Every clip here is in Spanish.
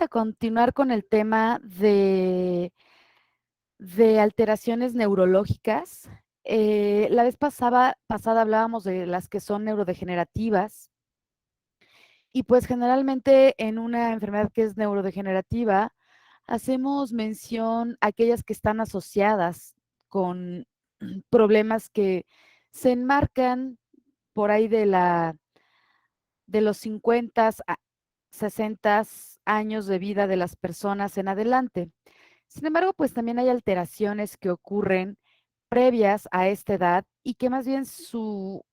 a continuar con el tema de alteraciones neurológicas. La vez pasada hablábamos de las que son neurodegenerativas y pues generalmente en una enfermedad que es neurodegenerativa hacemos mención a aquellas que están asociadas con problemas que se enmarcan por ahí de los 50 a 60 años de vida de las personas en adelante. Sin embargo, pues también hay alteraciones que ocurren previas a esta edad y que más bien su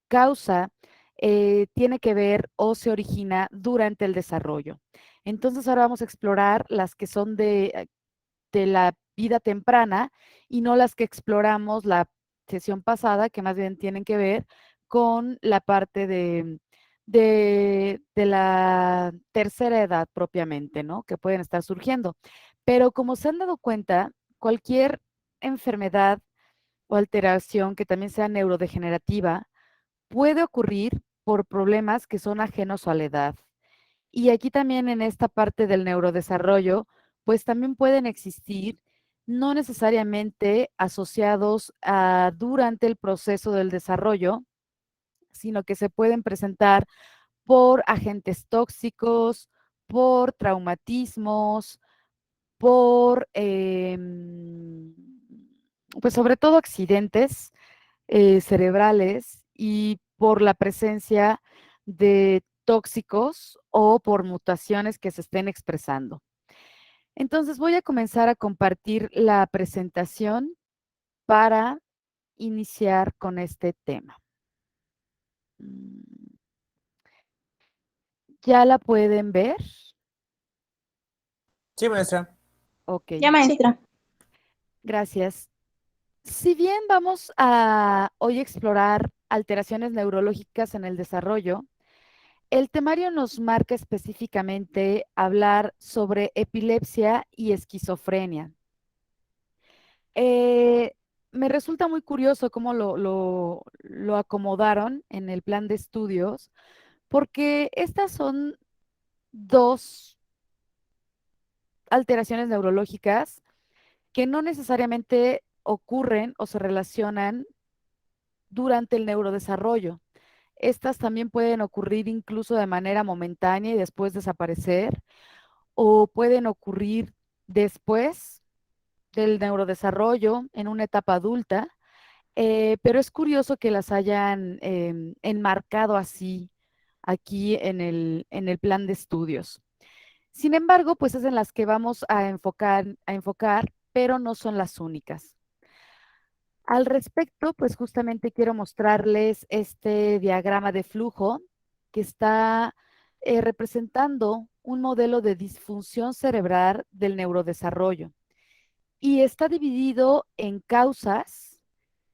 causa tiene que ver o se origina durante el desarrollo. Entonces ahora vamos a explorar las que son de la vida temprana y no las que exploramos la sesión pasada, que más bien tienen que ver con la parte de la tercera edad propiamente, ¿no? Que pueden estar surgiendo. Pero como se han dado cuenta, cualquier enfermedad o alteración que también sea neurodegenerativa puede ocurrir por problemas que son ajenos a la edad. Y aquí también en esta parte del neurodesarrollo, pues también pueden existir, no necesariamente asociados a durante el proceso del desarrollo, sino que se pueden presentar por agentes tóxicos, por traumatismos, por, pues sobre todo accidentes cerebrales y por la presencia de tóxicos o por mutaciones que se estén expresando. Entonces voy a comenzar a compartir la presentación para iniciar con este tema. ¿Ya la pueden ver? Sí, maestra. Ok, Ya, maestra. gracias. Si bien vamos a hoy explorar alteraciones neurológicas en el desarrollo, el temario nos marca específicamente hablar sobre epilepsia y esquizofrenia. Me resulta muy curioso cómo lo acomodaron en el plan de estudios, porque estas son dos alteraciones neurológicas que no necesariamente ocurren o se relacionan durante el neurodesarrollo. Estas también pueden ocurrir incluso de manera momentánea y después desaparecer, o pueden ocurrir después del neurodesarrollo en una etapa adulta, pero es curioso que las hayan enmarcado así aquí en el plan de estudios. Sin embargo, pues es en las que vamos a enfocar, pero no son las únicas. Al respecto, pues justamente quiero mostrarles este diagrama de flujo que está representando un modelo de disfunción cerebral del neurodesarrollo y está dividido en causas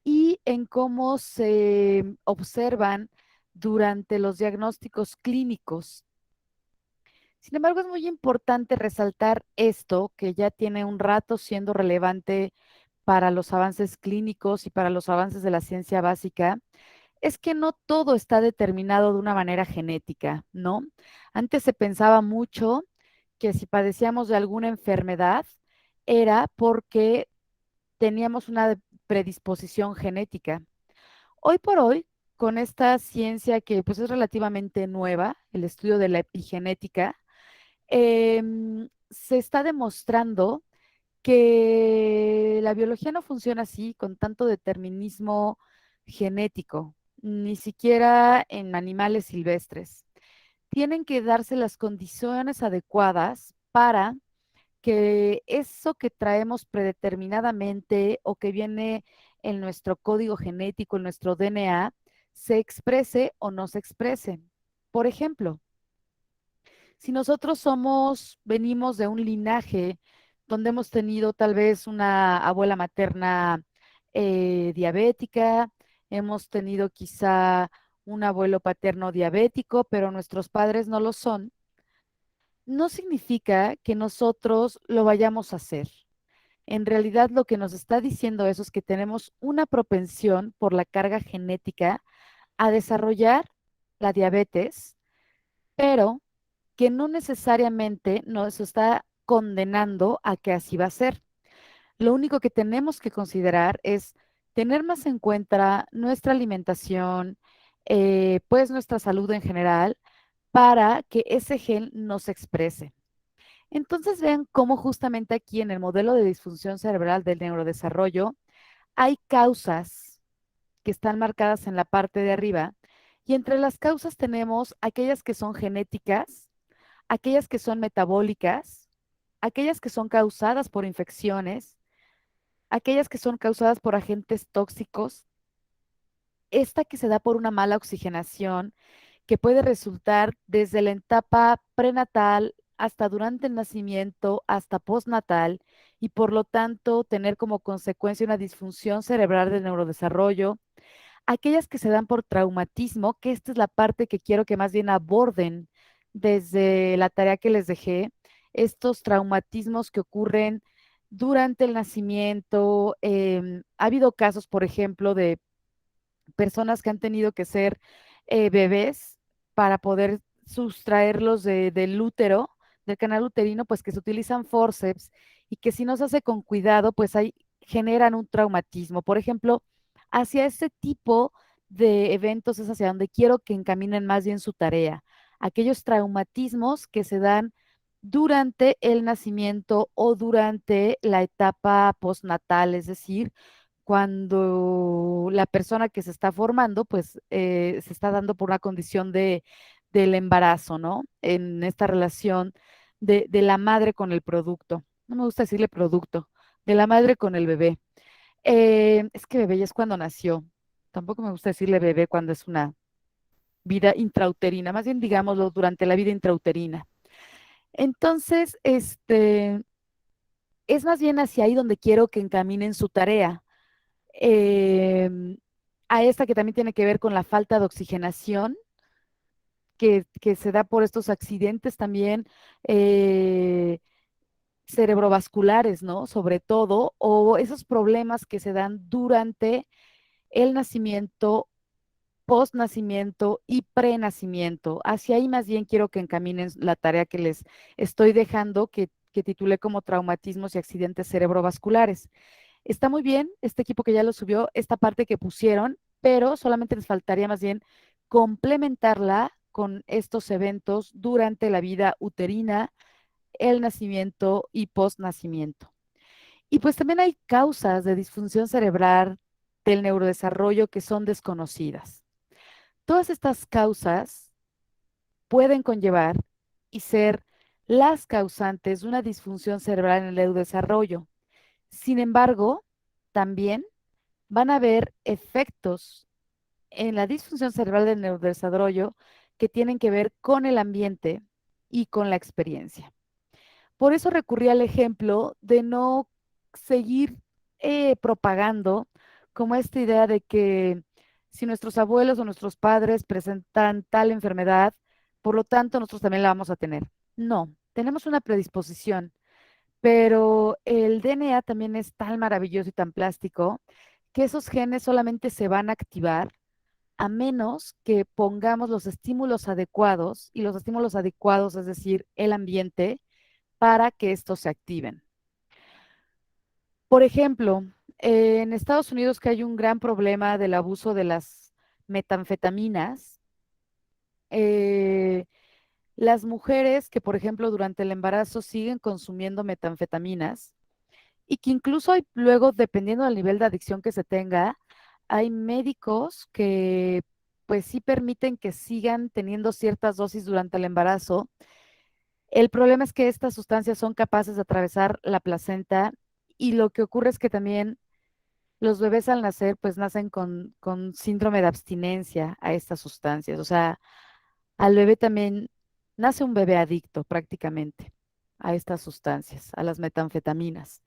y en cómo se observan durante los diagnósticos clínicos. Sin embargo, es muy importante resaltar esto, que ya tiene un rato siendo relevante para los avances clínicos y para los avances de la ciencia básica, es que no todo está determinado de una manera genética, ¿no? Antes se pensaba mucho que si padecíamos de alguna enfermedad era porque teníamos una predisposición genética. Hoy por hoy, con esta ciencia que pues es relativamente nueva, el estudio de la epigenética, se está demostrando que la biología no funciona así, con tanto determinismo genético, ni siquiera en animales silvestres. Tienen que darse las condiciones adecuadas para que eso que traemos predeterminadamente o que viene en nuestro código genético, en nuestro DNA, se exprese o no se exprese. Por ejemplo, si nosotros venimos de un linaje donde hemos tenido tal vez una abuela materna diabética, hemos tenido quizá un abuelo paterno diabético, pero nuestros padres no lo son, no significa que nosotros lo vayamos a hacer. En realidad lo que nos está diciendo eso es que tenemos una propensión por la carga genética a desarrollar la diabetes, pero que no necesariamente nos está condenando a que así va a ser. Lo único que tenemos que considerar es tener más en cuenta nuestra alimentación, pues nuestra salud en general, para que ese gen no se exprese. Entonces vean cómo justamente aquí en el modelo de disfunción cerebral del neurodesarrollo hay causas que están marcadas en la parte de arriba y entre las causas tenemos aquellas que son genéticas, aquellas que son metabólicas, aquellas que son causadas por infecciones, aquellas que son causadas por agentes tóxicos, esta que se da por una mala oxigenación, que puede resultar desde la etapa prenatal hasta durante el nacimiento, hasta postnatal, y por lo tanto tener como consecuencia una disfunción cerebral del neurodesarrollo, aquellas que se dan por traumatismo, que esta es la parte que quiero que más bien aborden desde la tarea que les dejé, estos traumatismos que ocurren durante el nacimiento. Ha habido casos, por ejemplo, de personas que han tenido que ser bebés para poder sustraerlos del útero, del canal uterino, pues que se utilizan forceps y que si no se hace con cuidado, pues ahí generan un traumatismo. Por ejemplo, hacia este tipo de eventos es hacia donde quiero que encaminen más bien su tarea. Aquellos traumatismos que se dan durante el nacimiento o durante la etapa postnatal, es decir, cuando la persona que se está formando, pues se está dando por una condición del embarazo, ¿no? En esta relación de la madre con el producto. No me gusta decirle producto, de la madre con el bebé. Es que bebé ya es cuando nació. Tampoco me gusta decirle bebé cuando es una vida intrauterina, más bien digámoslo durante la vida intrauterina. Entonces, es más bien hacia ahí donde quiero que encaminen su tarea. em, a esta que también tiene que ver con la falta de oxigenación que se da por estos accidentes también eh, cerebrovasculares, ¿no? Sobre todo, o esos problemas que se dan durante el nacimiento, postnacimiento y prenacimiento. Hacia ahí más bien quiero que encaminen la tarea que les estoy dejando, que titulé como traumatismos y accidentes cerebrovasculares. Está muy bien este equipo que ya lo subió, esta parte que pusieron, pero solamente les faltaría más bien complementarla con estos eventos durante la vida uterina, el nacimiento y postnacimiento. Y pues también hay causas de disfunción cerebral del neurodesarrollo que son desconocidas. Todas estas causas pueden conllevar y ser las causantes de una disfunción cerebral en el neurodesarrollo. Sin embargo, también van a haber efectos en la disfunción cerebral del neurodesarrollo que tienen que ver con el ambiente y con la experiencia. Por eso recurrí al ejemplo de no seguir propagando como esta idea de que si nuestros abuelos o nuestros padres presentan tal enfermedad, por lo tanto nosotros también la vamos a tener. No, tenemos una predisposición, pero el DNA también es tan maravilloso y tan plástico que esos genes solamente se van a activar a menos que pongamos los estímulos adecuados, y los estímulos adecuados, es decir, el ambiente, para que estos se activen. Por ejemplo, en Estados Unidos que hay un gran problema del abuso de las metanfetaminas, eh, las mujeres que, por ejemplo, durante el embarazo siguen consumiendo metanfetaminas, y que incluso hay luego, dependiendo del nivel de adicción que se tenga, hay médicos que pues sí permiten que sigan teniendo ciertas dosis durante el embarazo. El problema es que estas sustancias son capaces de atravesar la placenta y lo que ocurre es que también los bebés al nacer pues nacen con síndrome de abstinencia a estas sustancias. O sea, al bebé también nace un bebé adicto prácticamente a estas sustancias, a las metanfetaminas.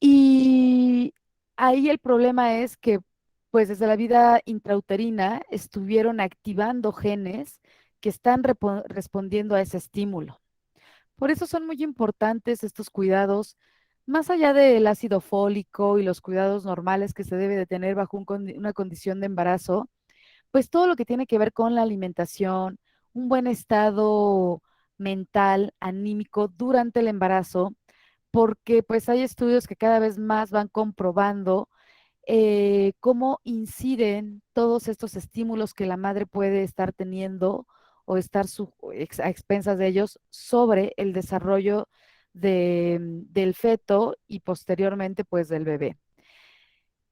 Y ahí el problema es que, pues desde la vida intrauterina estuvieron activando genes que están respondiendo a ese estímulo. Por eso son muy importantes estos cuidados, más allá del ácido fólico y los cuidados normales que se debe de tener bajo una condición de embarazo, pues todo lo que tiene que ver con la alimentación, un buen estado mental, anímico durante el embarazo, porque pues hay estudios que cada vez más van comprobando cómo inciden todos estos estímulos que la madre puede estar teniendo o estar a expensas de ellos sobre el desarrollo del feto y posteriormente pues del bebé.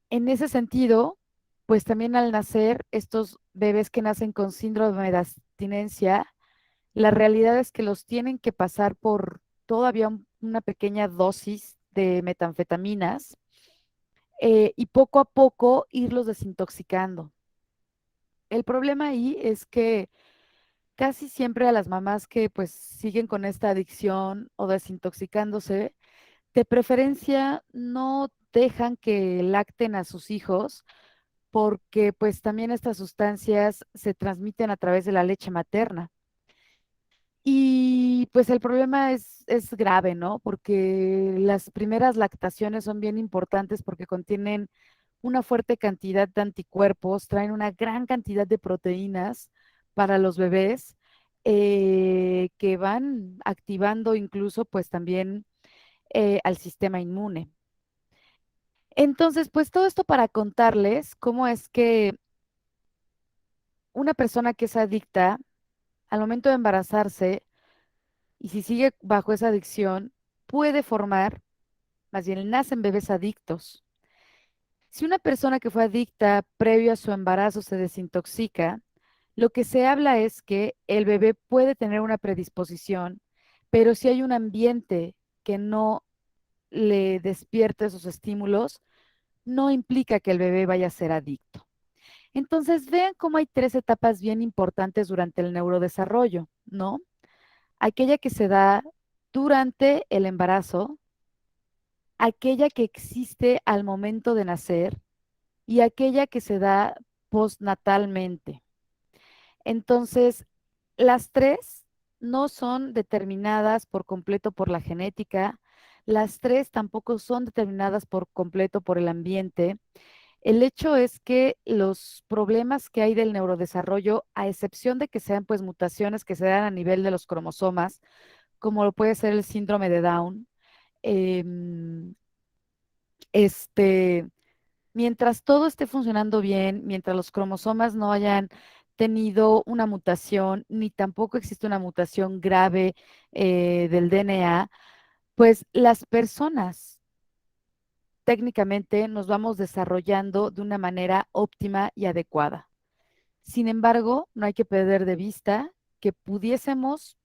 En ese sentido, pues también al nacer, estos bebés que nacen con síndrome de abstinencia, la realidad es que los tienen que pasar por todavía una pequeña dosis de metanfetaminas y poco a poco irlos desintoxicando. El problema ahí es que casi siempre a las mamás que pues siguen con esta adicción o desintoxicándose, de preferencia no dejan que lacten a sus hijos porque pues también estas sustancias se transmiten a través de la leche materna. Y pues el problema es grave, ¿no? Porque las primeras lactaciones son bien importantes porque contienen una fuerte cantidad de anticuerpos, traen una gran cantidad de proteínas para los bebés que van activando incluso pues también al sistema inmune. Entonces, pues todo esto para contarles cómo es que una persona que es adicta al momento de embarazarse y si sigue bajo esa adicción, puede formar, más bien nacen bebés adictos. Si una persona que fue adicta previo a su embarazo se desintoxica, lo que se habla es que el bebé puede tener una predisposición, pero si hay un ambiente que no le despierte esos estímulos, no implica que el bebé vaya a ser adicto. Entonces, vean cómo hay tres etapas bien importantes durante el neurodesarrollo, ¿no? Aquella que se da durante el embarazo, aquella que existe al momento de nacer y aquella que se da postnatalmente. Entonces, las tres no son determinadas por completo por la genética, las tres tampoco son determinadas por completo por el ambiente. El hecho es que los problemas que hay del neurodesarrollo, a excepción de que sean pues mutaciones que se dan a nivel de los cromosomas, como lo puede ser el síndrome de Down, em, este, mientras todo esté funcionando bien, mientras los cromosomas no hayan tenido una mutación, ni tampoco existe una mutación grave del DNA, pues las personas técnicamente nos vamos desarrollando de una manera óptima y adecuada. Sin embargo, no hay que perder de vista que pudiésemos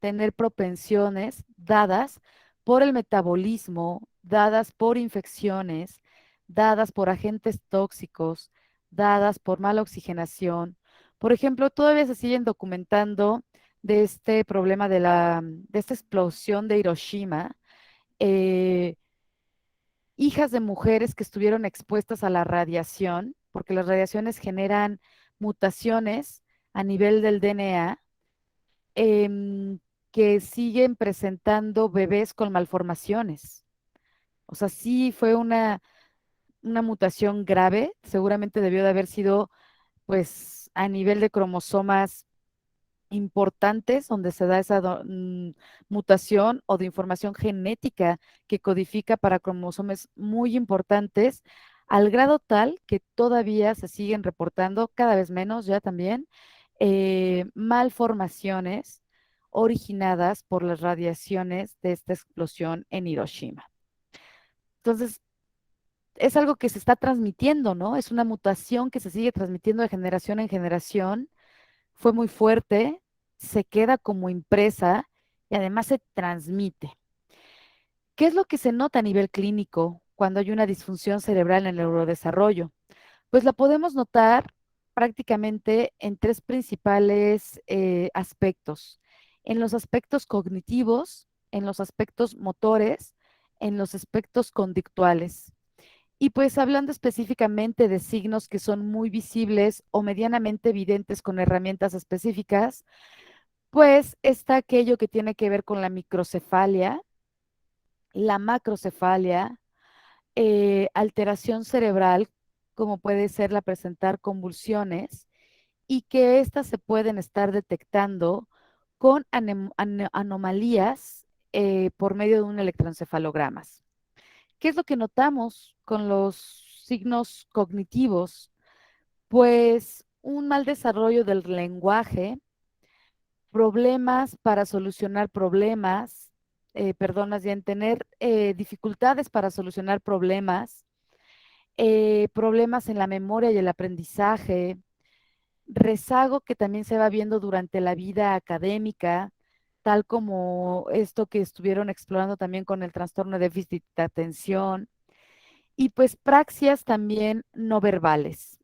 tener propensiones dadas por el metabolismo, dadas por infecciones, dadas por agentes tóxicos, dadas por mala oxigenación. Por ejemplo, todavía se siguen documentando de este problema de esta explosión de Hiroshima, eh, hijas de mujeres que estuvieron expuestas a la radiación, porque las radiaciones generan mutaciones a nivel del DNA em, que siguen presentando bebés con malformaciones. O sea, sí fue una mutación grave, seguramente debió de haber sido pues a nivel de cromosomas importantes donde se da esa mutación o de información genética que codifica para cromosomas muy importantes, al grado tal que todavía se siguen reportando, cada vez menos ya también, malformaciones originadas por las radiaciones de esta explosión en Hiroshima. Entonces, es algo que se está transmitiendo, ¿no? Es una mutación que se sigue transmitiendo de generación en generación. Fue muy fuerte, se queda como impresa y además se transmite. ¿Qué es lo que se nota a nivel clínico cuando hay una disfunción cerebral en el neurodesarrollo? Pues la podemos notar prácticamente en tres principales aspectos. En los aspectos cognitivos, en los aspectos motores, en los aspectos conductuales. Y pues hablando específicamente de signos que son muy visibles o medianamente evidentes con herramientas específicas, pues está aquello que tiene que ver con la microcefalia, la macrocefalia, alteración cerebral, como puede ser la presentar convulsiones, y que éstas se pueden estar detectando con anomalías por medio de un electroencefalogramas. ¿Qué es lo que notamos con los signos cognitivos? Pues un mal desarrollo del lenguaje, problemas para solucionar problemas, perdón, más bien tener dificultades para solucionar problemas, problemas en la memoria y el aprendizaje, rezago que también se va viendo durante la vida académica, tal como esto que estuvieron explorando también con el trastorno de déficit de atención, y pues praxias también no verbales.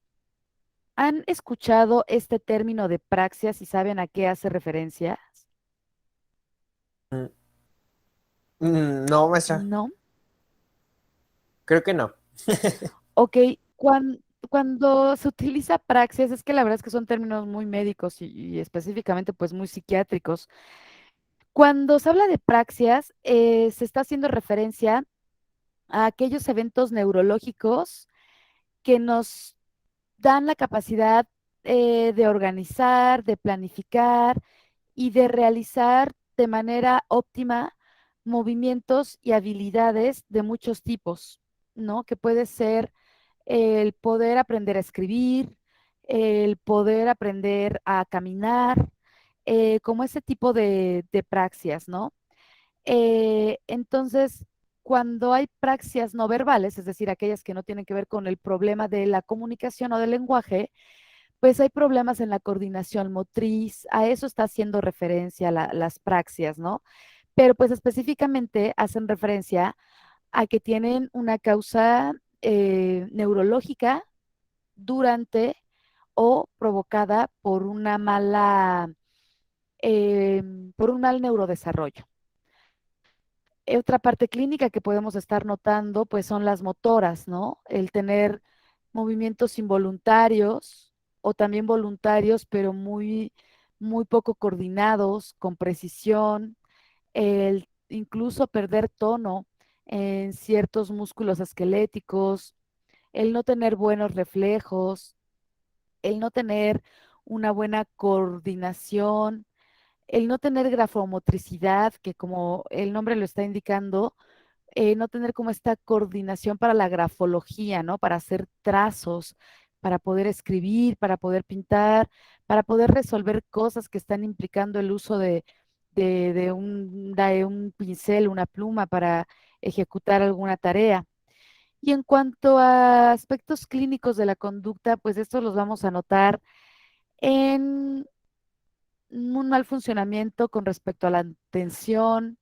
¿Han escuchado este término de praxias y saben a qué hace referencia? Mm, no, maestra, No. creo que no. Ok, cuando se utiliza praxias, es que la verdad es que son términos muy médicos y específicamente pues muy psiquiátricos. Cuando se habla de praxias, se está haciendo referencia a aquellos eventos neurológicos que nos dan la capacidad de organizar, de planificar y de realizar de manera óptima movimientos y habilidades de muchos tipos, ¿no? Que puede ser el poder aprender a escribir, el poder aprender a caminar, como ese tipo de praxias, ¿no? Entonces, cuando hay praxias no verbales, es decir, aquellas que no tienen que ver con el problema de la comunicación o del lenguaje, pues hay problemas en la coordinación motriz, a eso está haciendo referencia las praxias, ¿no? Pero pues específicamente hacen referencia a que tienen una causa neurológica durante o provocada por una mala, por un mal neurodesarrollo. Otra parte clínica que podemos estar notando, pues son las motoras, ¿no? El tener movimientos involuntarios o también voluntarios, pero muy poco coordinados, con precisión, el incluso perder tono en ciertos músculos esqueléticos, el no tener buenos reflejos, el no tener una buena coordinación, el no tener grafomotricidad, que como el nombre lo está indicando, no tener como esta coordinación para la grafología, ¿no? Para hacer trazos, para poder escribir, para poder pintar, para poder resolver cosas que están implicando el uso de un pincel, una pluma para ejecutar alguna tarea. Y en cuanto a aspectos clínicos de la conducta, pues estos los vamos a notar en un mal funcionamiento con respecto a la atención,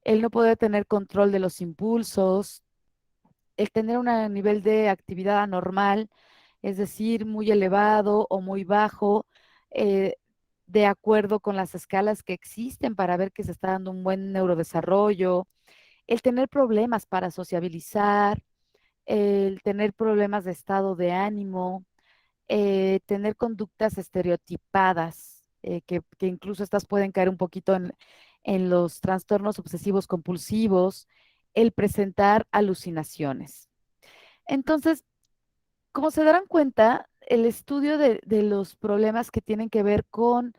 el no poder tener control de los impulsos, el tener un nivel de actividad anormal, es decir, muy elevado o muy bajo, eh, de acuerdo con las escalas que existen para ver que se está dando un buen neurodesarrollo, el tener problemas para sociabilizar, el tener problemas de estado de ánimo, tener conductas estereotipadas, que incluso estas pueden caer un poquito en los trastornos obsesivos compulsivos, el presentar alucinaciones. Entonces, como se darán cuenta, el estudio de los problemas que tienen que ver con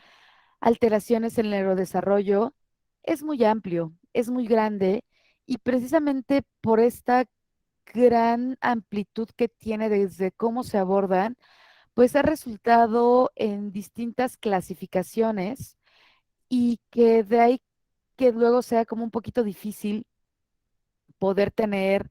alteraciones en el neurodesarrollo es muy amplio, es muy grande y precisamente por esta gran amplitud que tiene desde cómo se abordan, pues ha resultado en distintas clasificaciones y que de ahí que luego sea como un poquito difícil poder tener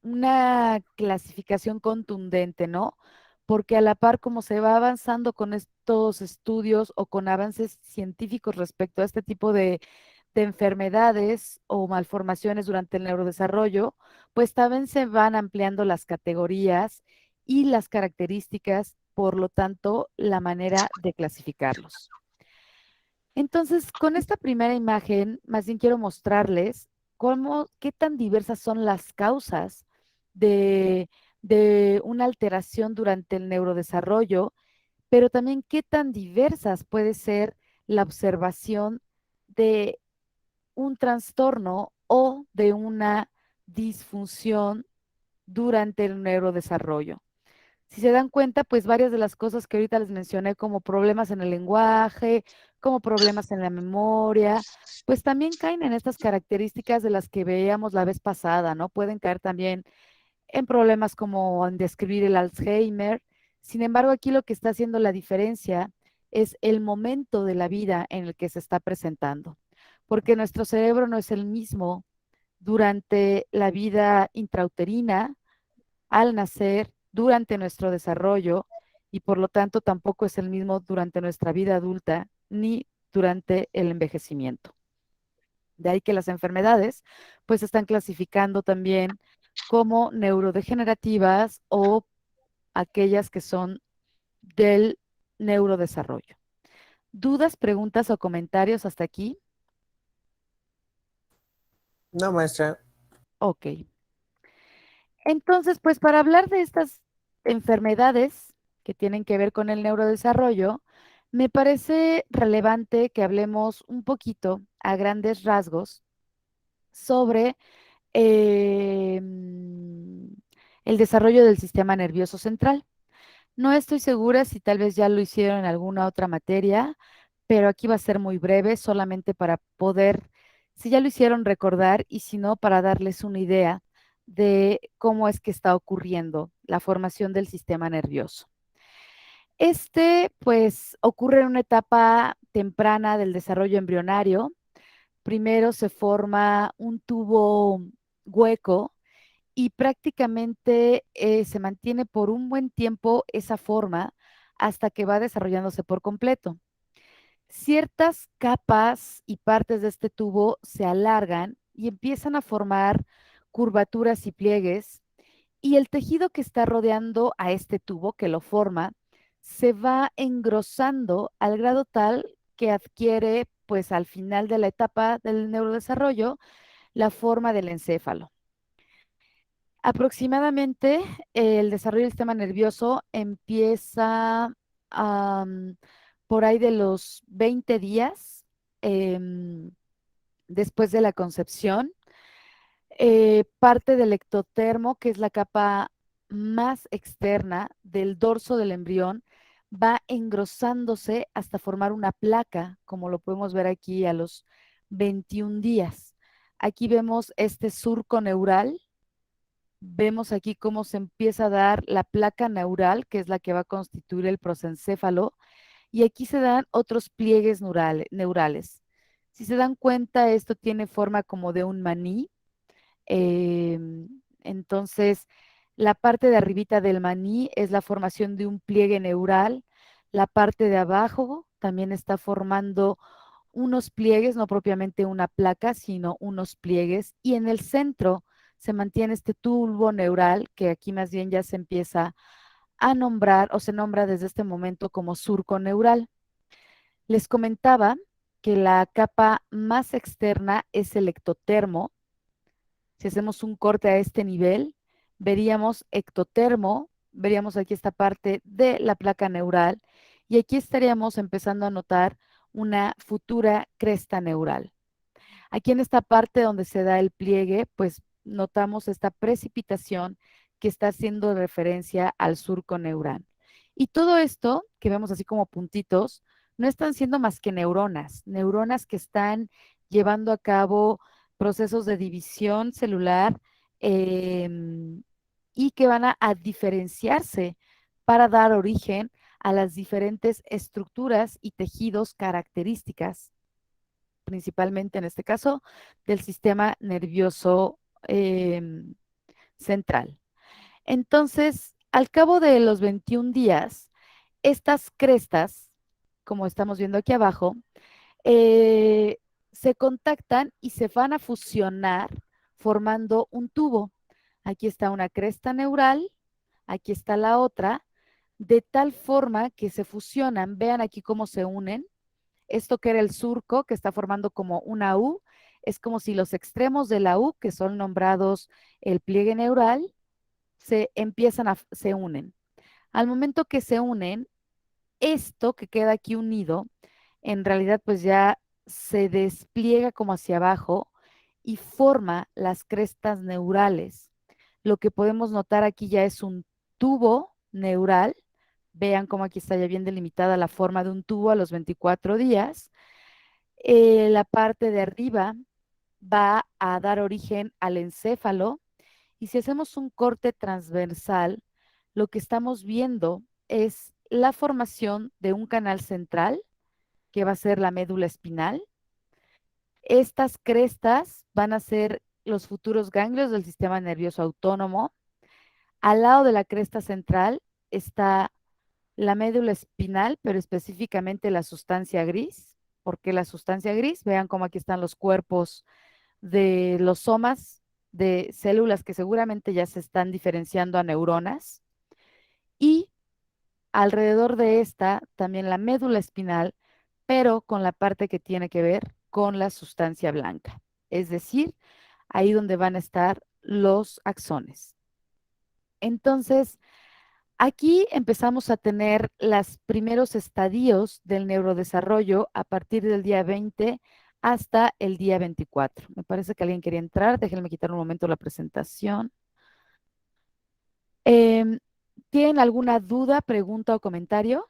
una clasificación contundente, ¿no? Porque a la par como se va avanzando con estos estudios o con avances científicos respecto a este tipo de enfermedades o malformaciones durante el neurodesarrollo, pues también se van ampliando las categorías y las características, por lo tanto, la manera de clasificarlos. Entonces, con esta primera imagen, más bien quiero mostrarles qué tan diversas son las causas de, de una alteración durante el neurodesarrollo, pero también qué tan diversas puede ser la observación de un trastorno o de una disfunción durante el neurodesarrollo. Si se dan cuenta, pues varias de las cosas que ahorita les mencioné, como problemas en el lenguaje, como problemas en la memoria, pues también caen en estas características de las que veíamos la vez pasada, ¿no? Pueden caer también en problemas como en describir el Alzheimer. Sin embargo, aquí lo que está haciendo la diferencia es el momento de la vida en el que se está presentando, porque nuestro cerebro no es el mismo durante la vida intrauterina, al nacer, durante nuestro desarrollo, y por lo tanto tampoco es el mismo durante nuestra vida adulta ni durante el envejecimiento. De ahí que las enfermedades pues están clasificando también como neurodegenerativas o aquellas que son del neurodesarrollo. ¿Dudas, preguntas o comentarios hasta aquí? No, maestra. Ok. Entonces, pues para hablar de estas enfermedades que tienen que ver con el neurodesarrollo, me parece relevante que hablemos un poquito a grandes rasgos sobre el desarrollo del sistema nervioso central. No estoy segura si tal vez ya lo hicieron en alguna otra materia, pero aquí va a ser muy breve, solamente para poder, si ya lo hicieron, recordar y si no, para darles una idea de cómo es que está ocurriendo la formación del sistema nervioso. Este, pues, ocurre en una etapa temprana del desarrollo embrionario. Primero se forma un tubo hueco y prácticamente se mantiene por un buen tiempo esa forma hasta que va desarrollándose por completo. Ciertas capas y partes de este tubo se alargan y empiezan a formar curvaturas y pliegues, y el tejido que está rodeando a este tubo que lo forma se va engrosando al grado tal que adquiere, pues al final de la etapa del neurodesarrollo, la forma del encéfalo. Aproximadamente el desarrollo del sistema nervioso empieza am, por ahí de los 20 días em, después de la concepción. Parte del ectotermo, que es la capa más externa del dorso del embrión, va engrosándose hasta formar una placa, como lo podemos ver aquí a los 21 días. Aquí vemos este surco neural. Vemos aquí cómo se empieza a dar la placa neural, que es la que va a constituir el prosencéfalo, y aquí se dan otros pliegues neurales. Si se dan cuenta, esto tiene forma como de un maní. Entonces, la parte de arribita del maní es la formación de un pliegue neural. La parte de abajo también está formando unos pliegues, no propiamente una placa, sino unos pliegues. Y en el centro se mantiene este tubo neural, que aquí más bien ya se empieza a nombrar o se nombra desde este momento como surco neural. Les comentaba que la capa más externa es el ectotermo. Si hacemos un corte a este nivel, veríamos ectotermo, veríamos aquí esta parte de la placa neural, y aquí estaríamos empezando a notar una futura cresta neural. Aquí en esta parte donde se da el pliegue, pues notamos esta precipitación que está haciendo referencia al surco neural. Y todo esto, que vemos así como puntitos, no están siendo más que neuronas, neuronas que están llevando a cabo procesos de división celular, y que van a diferenciarse para dar origen a las diferentes estructuras y tejidos características, principalmente en este caso, del sistema nervioso central. Entonces, al cabo de los 21 días, estas crestas, como estamos viendo aquí abajo, eh, se contactan y se van a fusionar formando un tubo. Aquí está una cresta neural, aquí está la otra, de tal forma que se fusionan. Vean aquí cómo se unen. Esto que era el surco, que está formando como una U, es como si los extremos de la U, que son nombrados el pliegue neural, se unen. Al momento que se unen, esto que queda aquí unido, en realidad pues ya se despliega como hacia abajo y forma las crestas neurales. Lo que podemos notar aquí ya es un tubo neural. Vean cómo aquí está ya bien delimitada la forma de un tubo a los 24 días. La parte de arriba va a dar origen al encéfalo y si hacemos un corte transversal, lo que estamos viendo es la formación de un canal central, que va a ser la médula espinal. Estas crestas van a ser los futuros ganglios del sistema nervioso autónomo. Al lado de la cresta central está la médula espinal, pero específicamente la sustancia gris. ¿Por qué la sustancia gris? Vean cómo aquí están los cuerpos de los somas de células que seguramente ya se están diferenciando a neuronas. Y alrededor de esta también la médula espinal, pero con la parte que tiene que ver con la sustancia blanca. Es decir, ahí donde van a estar los axones. Entonces, aquí empezamos a tener los primeros estadios del neurodesarrollo a partir del día 20 hasta el día 24. Me parece que alguien quería entrar. Déjenme quitar un momento la presentación. Em, ¿Tienen alguna duda, pregunta o comentario?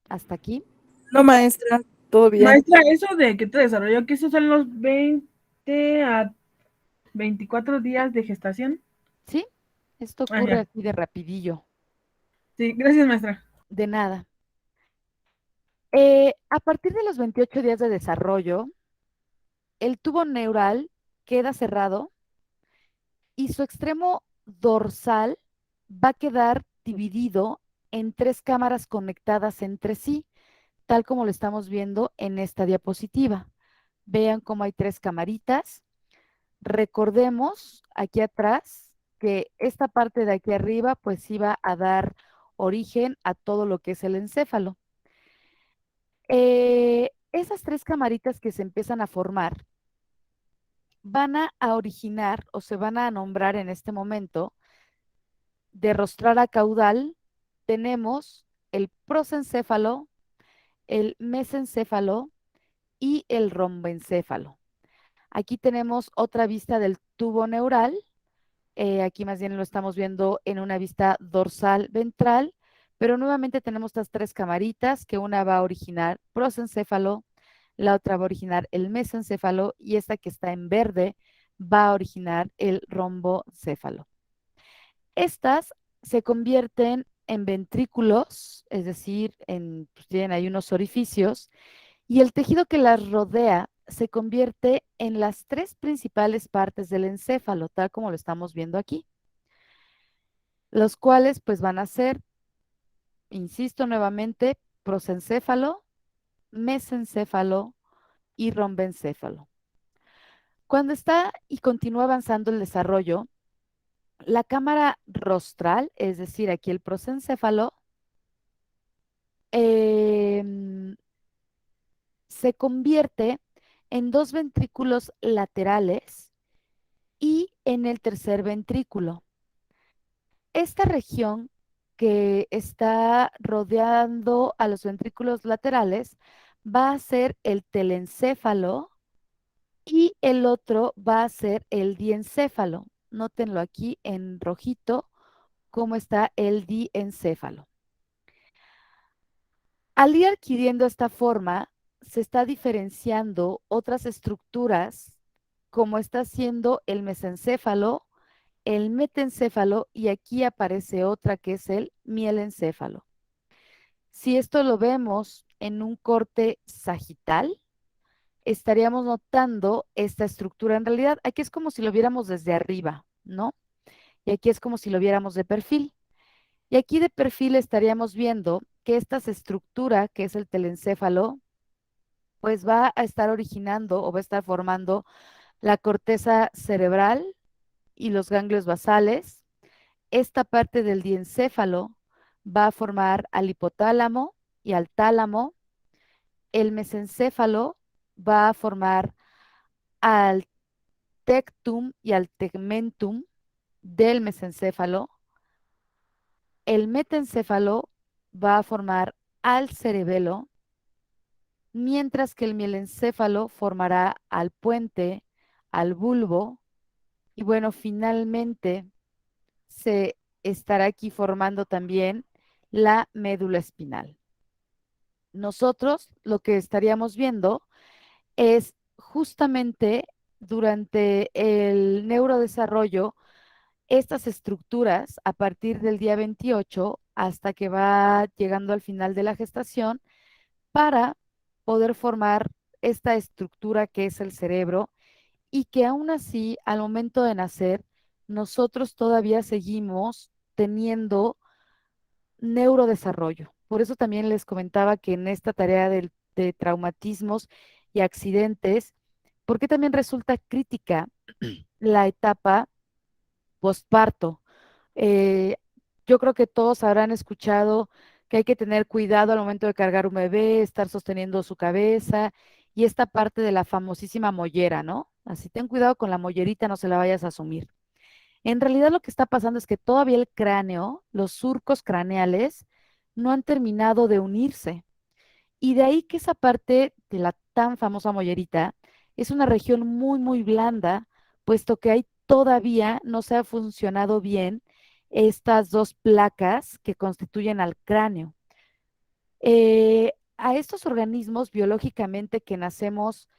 Hasta aquí. No, maestra, todo bien. Maestra, eso de que te desarrolló, que esos son los 20 a 24 días de gestación. Sí, esto Ah, ocurre ya. así de rapidillo. Sí, gracias, maestra. De nada. A partir de los 28 días de desarrollo, el tubo neural queda cerrado y su extremo dorsal va a quedar dividido en tres cámaras conectadas entre sí, tal como lo estamos viendo en esta diapositiva. Vean cómo hay tres camaritas. Recordemos aquí atrás que esta parte de aquí arriba pues iba a dar origen a todo lo que es el encéfalo. Esas tres camaritas que se empiezan a formar van a originar o se van a nombrar en este momento de rostral a caudal. Tenemos el prosencéfalo, el mesencéfalo y el romboencéfalo. Aquí tenemos otra vista del tubo neural. Aquí más bien lo estamos viendo en una vista dorsal ventral, pero nuevamente tenemos estas tres camaritas, que una va a originar prosencéfalo, la otra va a originar el mesencéfalo y esta que está en verde va a originar el rombocéfalo. Estas se convierten en ventrículos, es decir, pues, tienen ahí unos orificios, y el tejido que las rodea se convierte en las tres principales partes del encéfalo, tal como lo estamos viendo aquí, los cuales pues van a ser, insisto nuevamente, prosencéfalo, mesencéfalo y rombencéfalo. Cuando está y continúa avanzando el desarrollo, la cámara rostral, es decir, aquí el prosencéfalo, se convierte en dos ventrículos laterales y en el tercer ventrículo. Esta región que está rodeando a los ventrículos laterales va a ser el telencéfalo y el otro va a ser el diencéfalo. Nótenlo aquí en rojito cómo está el diencéfalo. Al ir adquiriendo esta forma, se está diferenciando otras estructuras, como está haciendo el mesencéfalo, el metencéfalo, y aquí aparece otra que es el mielencéfalo. Si esto lo vemos en un corte sagital, estaríamos notando esta estructura. En realidad, aquí es como si lo viéramos desde arriba, ¿no? Y aquí es como si lo viéramos de perfil. Y aquí de perfil estaríamos viendo que esta estructura, que es el telencéfalo, pues va a estar originando o va a estar formando la corteza cerebral y los ganglios basales. Esta parte del diencéfalo va a formar al hipotálamo y al tálamo. El mesencéfalo va a formar al tectum y al tegmentum del mesencéfalo. El metencéfalo va a formar al cerebelo, mientras que el mielencéfalo formará al puente, al bulbo, y bueno, finalmente se estará aquí formando también la médula espinal. Nosotros lo que estaríamos viendo es justamente durante el neurodesarrollo estas estructuras a partir del día 28 hasta que va llegando al final de la gestación para poder formar esta estructura que es el cerebro y que aún así al momento de nacer nosotros todavía seguimos teniendo neurodesarrollo. Por eso también les comentaba que en esta tarea de traumatismos y accidentes, porque también resulta crítica la etapa posparto. Eh, yo creo que todos habrán escuchado que hay que tener cuidado al momento de cargar un bebé, estar sosteniendo su cabeza y esta parte de la famosísima mollera, ¿no? Así ten cuidado con la mollerita, no se la vayas a asumir. En realidad lo que está pasando es que todavía el cráneo, los surcos craneales, no han terminado de unirse. Y de ahí que esa parte de la tan famosa mollerita es una región muy, muy blanda, puesto que ahí todavía no se ha funcionado bien estas dos placas que constituyen al cráneo. A estos organismos biológicamente que nacemos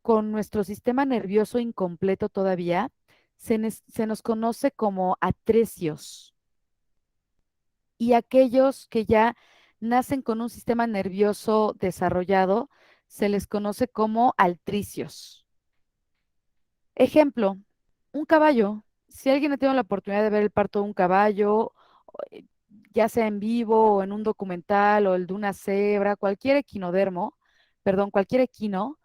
con nuestro sistema nervioso incompleto todavía, se nos conoce como atresios. Y aquellos que ya nacen con un sistema nervioso desarrollado, se les conoce como altricios. Ejemplo, un caballo. Si alguien ha tenido la oportunidad de ver el parto de un caballo, eh, ya sea en vivo o en un documental o el de una cebra, cualquier equinodermo, perdón, cualquier equino,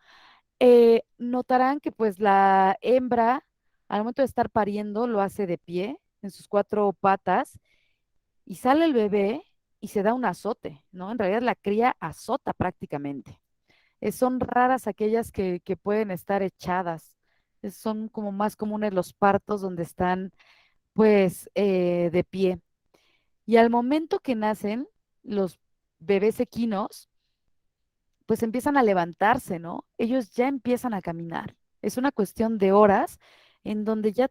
notarán que pues la hembra al momento de estar pariendo lo hace de pie en sus cuatro patas y sale el bebé y se da un azote, ¿no? En realidad la cría azota prácticamente. Son raras aquellas que pueden estar echadas. Son como más comunes los partos donde están pues de pie. Y al momento que nacen los bebés equinos, pues empiezan a levantarse, ¿no? Ellos ya empiezan a caminar. Es una cuestión de horas en donde ya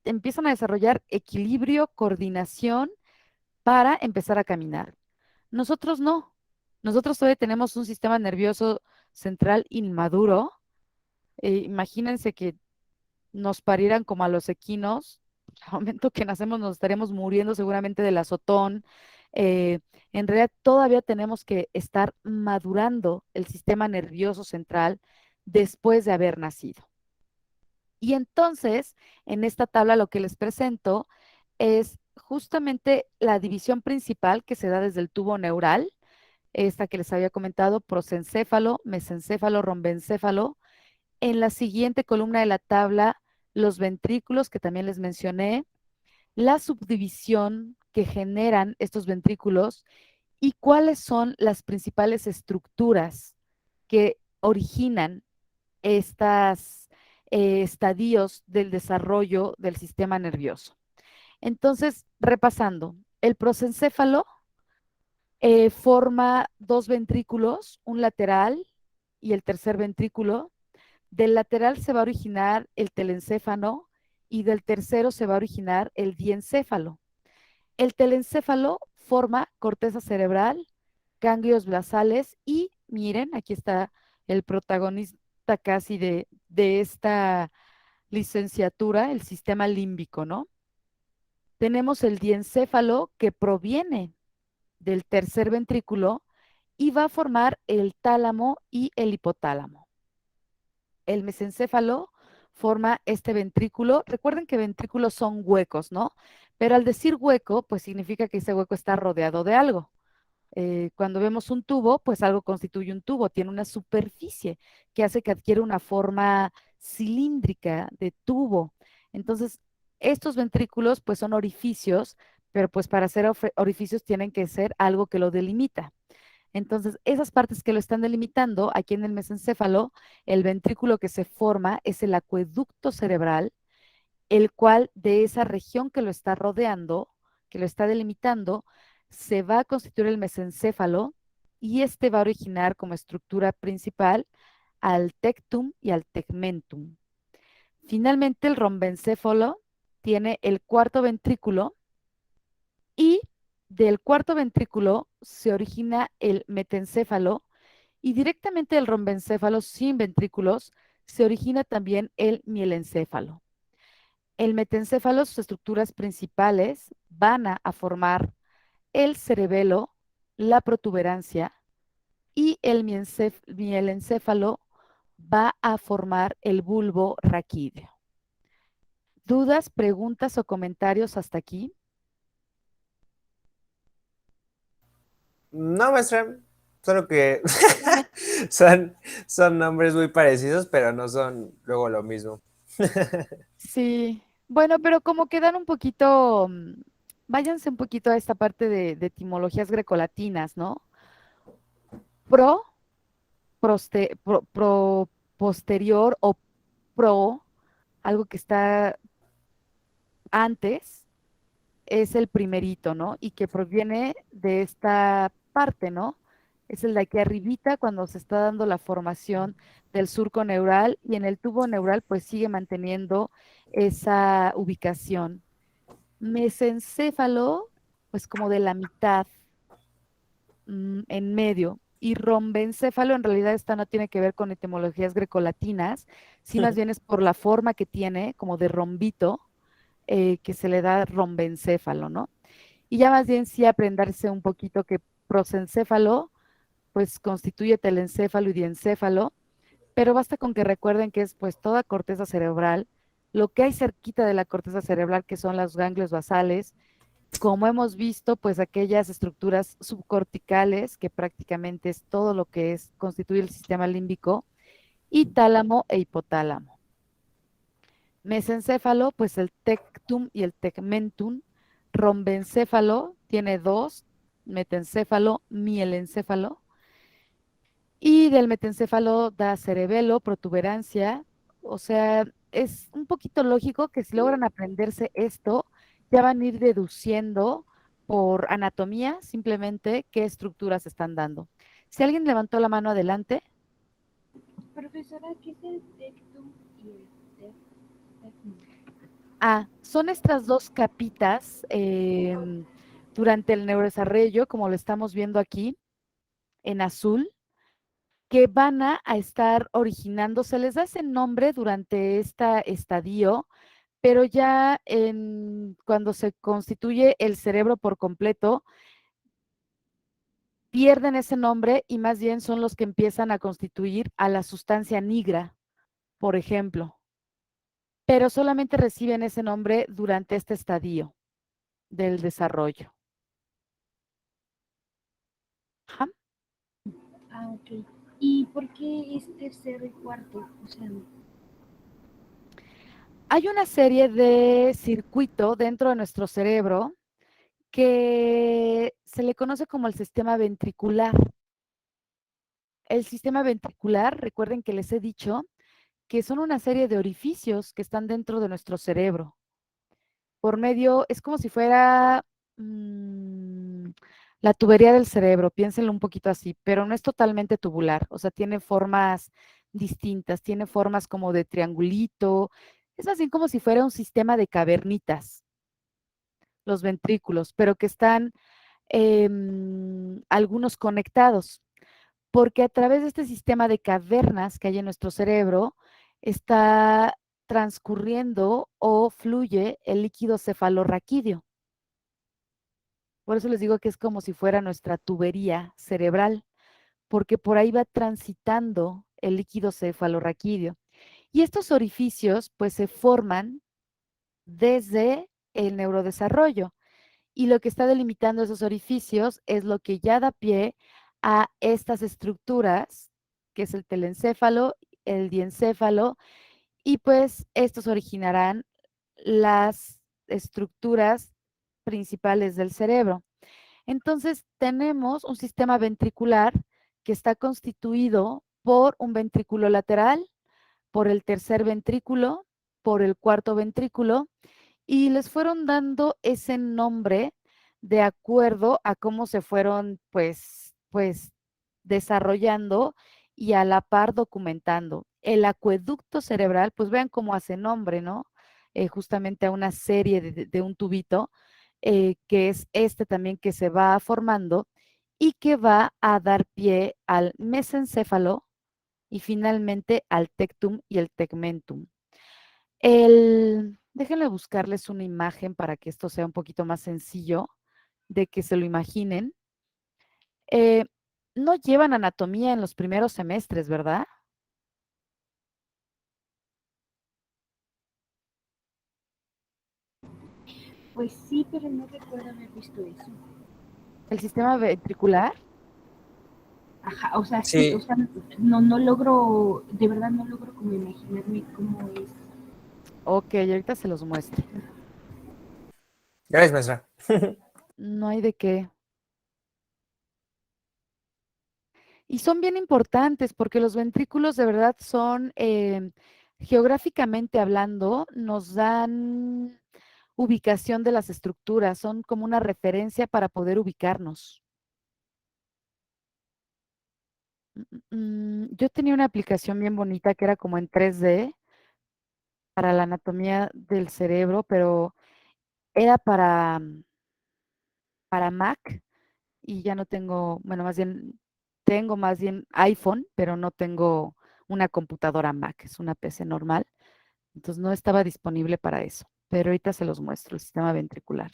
empiezan a desarrollar equilibrio, coordinación para empezar a caminar. Nosotros no. Nosotros todavía tenemos un sistema nervioso central inmaduro. Imagínense que nos parieran como a los equinos. Al momento que nacemos nos estaríamos muriendo seguramente del azotón. Eh, en realidad todavía tenemos que estar madurando el sistema nervioso central después de haber nacido. Y entonces, en esta tabla lo que les presento es justamente la división principal que se da desde el tubo neural, esta que les había comentado, prosencéfalo, mesencéfalo, rombencéfalo. En la siguiente columna de la tabla, los ventrículos que también les mencioné, la subdivisión que generan estos ventrículos y cuáles son las principales estructuras que originan estos estadios del desarrollo del sistema nervioso. Entonces, repasando, el prosencéfalo forma dos ventrículos, un lateral y el tercer ventrículo. Del lateral se va a originar el telencéfalo y del tercero se va a originar el diencéfalo. El telencéfalo forma corteza cerebral, ganglios basales y miren, aquí está el protagonista casi de esta licenciatura, el sistema límbico, ¿no? Tenemos el diencéfalo que proviene del tercer ventrículo y va a formar el tálamo y el hipotálamo. El mesencéfalo forma este ventrículo. Recuerden que ventrículos son huecos, ¿no? Pero al decir hueco, pues significa que ese hueco está rodeado de algo. Cuando vemos un tubo, pues algo constituye un tubo, tiene una superficie que hace que adquiera una forma cilíndrica de tubo. Entonces, estos ventrículos pues son orificios, pero pues para ser orificios tienen que ser algo que lo delimita. Entonces, esas partes que lo están delimitando, aquí en el mesencéfalo, el ventrículo que se forma es el acueducto cerebral, el cual de esa región que lo está rodeando, que lo está delimitando, se va a constituir el mesencéfalo y este va a originar como estructura principal al tectum y al tegmentum. Finalmente, el rombencéfalo tiene el cuarto ventrículo Y del cuarto ventrículo se origina el metencéfalo y directamente del rombencéfalo sin ventrículos se origina también el mielencéfalo. El metencéfalo, sus estructuras principales van a formar el cerebelo, la protuberancia y el mielencéfalo va a formar el bulbo raquídeo. ¿Dudas, preguntas o comentarios hasta aquí? No, maestra. Solo que son nombres muy parecidos, pero no son luego lo mismo. Sí, bueno, pero como quedan un poquito, váyanse un poquito a esta parte de etimologías grecolatinas, ¿no? Pro, posterior o pro, algo que está antes, es el primerito, ¿no? Y que proviene de esta parte, ¿no? Es el de aquí arribita cuando se está dando la formación del surco neural y en el tubo neural pues sigue manteniendo esa ubicación. Mesencéfalo, pues como de la mitad, en medio. Y rombencéfalo, en realidad esta no tiene que ver con etimologías grecolatinas, sí más bien es por la forma que tiene, como de rombito, que se le da rombencéfalo, ¿no? Y ya más bien sí aprenderse un poquito que prosencéfalo, pues constituye telencéfalo y diencéfalo, pero basta con que recuerden que es pues toda corteza cerebral, lo que hay cerquita de la corteza cerebral, que son los ganglios basales, como hemos visto, pues aquellas estructuras subcorticales, que prácticamente es todo lo que es constituye el sistema límbico, y tálamo e hipotálamo. Mesencéfalo, pues el tectum y el tegmentum. Rombencéfalo tiene dos, metencéfalo, mielencéfalo. Y del metencéfalo da cerebelo, protuberancia. O sea, es un poquito lógico que si logran aprenderse esto, ya van a ir deduciendo por anatomía simplemente qué estructuras están dando. Si alguien levantó la mano adelante. Profesora, ¿qué es el tectum y el tectum? Son estas dos capitas durante el neurodesarrollo, como lo estamos viendo aquí en azul, que van a estar originando, se les da ese nombre durante este estadio, pero ya cuando se constituye el cerebro por completo, pierden ese nombre y más bien son los que empiezan a constituir a la sustancia nigra, por ejemplo, pero solamente reciben ese nombre durante este estadio del desarrollo. Ajá. Ok. ¿Y por qué es tercero y cuarto? O sea, Hay una serie de circuito dentro de nuestro cerebro que se le conoce como el sistema ventricular. El sistema ventricular, recuerden que les he dicho que son una serie de orificios que están dentro de nuestro cerebro. Por medio, es como si fuera la tubería del cerebro, piénsenlo un poquito así, pero no es totalmente tubular, o sea, tiene formas distintas, tiene formas como de triangulito, es así como si fuera un sistema de cavernitas, los ventrículos, pero que están algunos conectados, porque a través de este sistema de cavernas que hay en nuestro cerebro está transcurriendo o fluye el líquido cefalorraquídeo. Por eso les digo que es como si fuera nuestra tubería cerebral, porque por ahí va transitando el líquido cefalorraquídeo. Y estos orificios pues se forman desde el neurodesarrollo. Y lo que está delimitando esos orificios es lo que ya da pie a estas estructuras, que es el telencéfalo, el diencéfalo, y pues estos originarán las estructuras principales del cerebro. Entonces tenemos un sistema ventricular que está constituido por un ventrículo lateral, por el tercer ventrículo, por el cuarto ventrículo, y les fueron dando ese nombre de acuerdo a cómo se fueron pues desarrollando y a la par documentando. El acueducto cerebral, pues vean cómo hace nombre, ¿no? Justamente a una serie de un tubito, que es este también que se va formando y que va a dar pie al mesencéfalo y finalmente al tectum y el tegmentum. Déjenme buscarles una imagen para que esto sea un poquito más sencillo de que se lo imaginen. No llevan anatomía en los primeros semestres, ¿verdad? Pues sí, pero no recuerdo haber visto eso. El sistema ventricular. Ajá, o sea, sí, o Sí, sea, no logro, de verdad no logro como imaginarme cómo es. Ok, ahorita se los muestro. gracias, maestra. No hay de qué. Y son bien importantes porque los ventrículos de verdad son, geográficamente hablando, nos dan ubicación de las estructuras, son como una referencia para poder ubicarnos. Yo tenía una aplicación bien bonita que era como en 3D para la anatomía del cerebro, pero era para Mac y ya no tengo, bueno, más bien, tengo más bien iPhone, pero no tengo una computadora Mac, es una PC normal. Entonces no estaba disponible para eso, pero ahorita se los muestro, el sistema ventricular.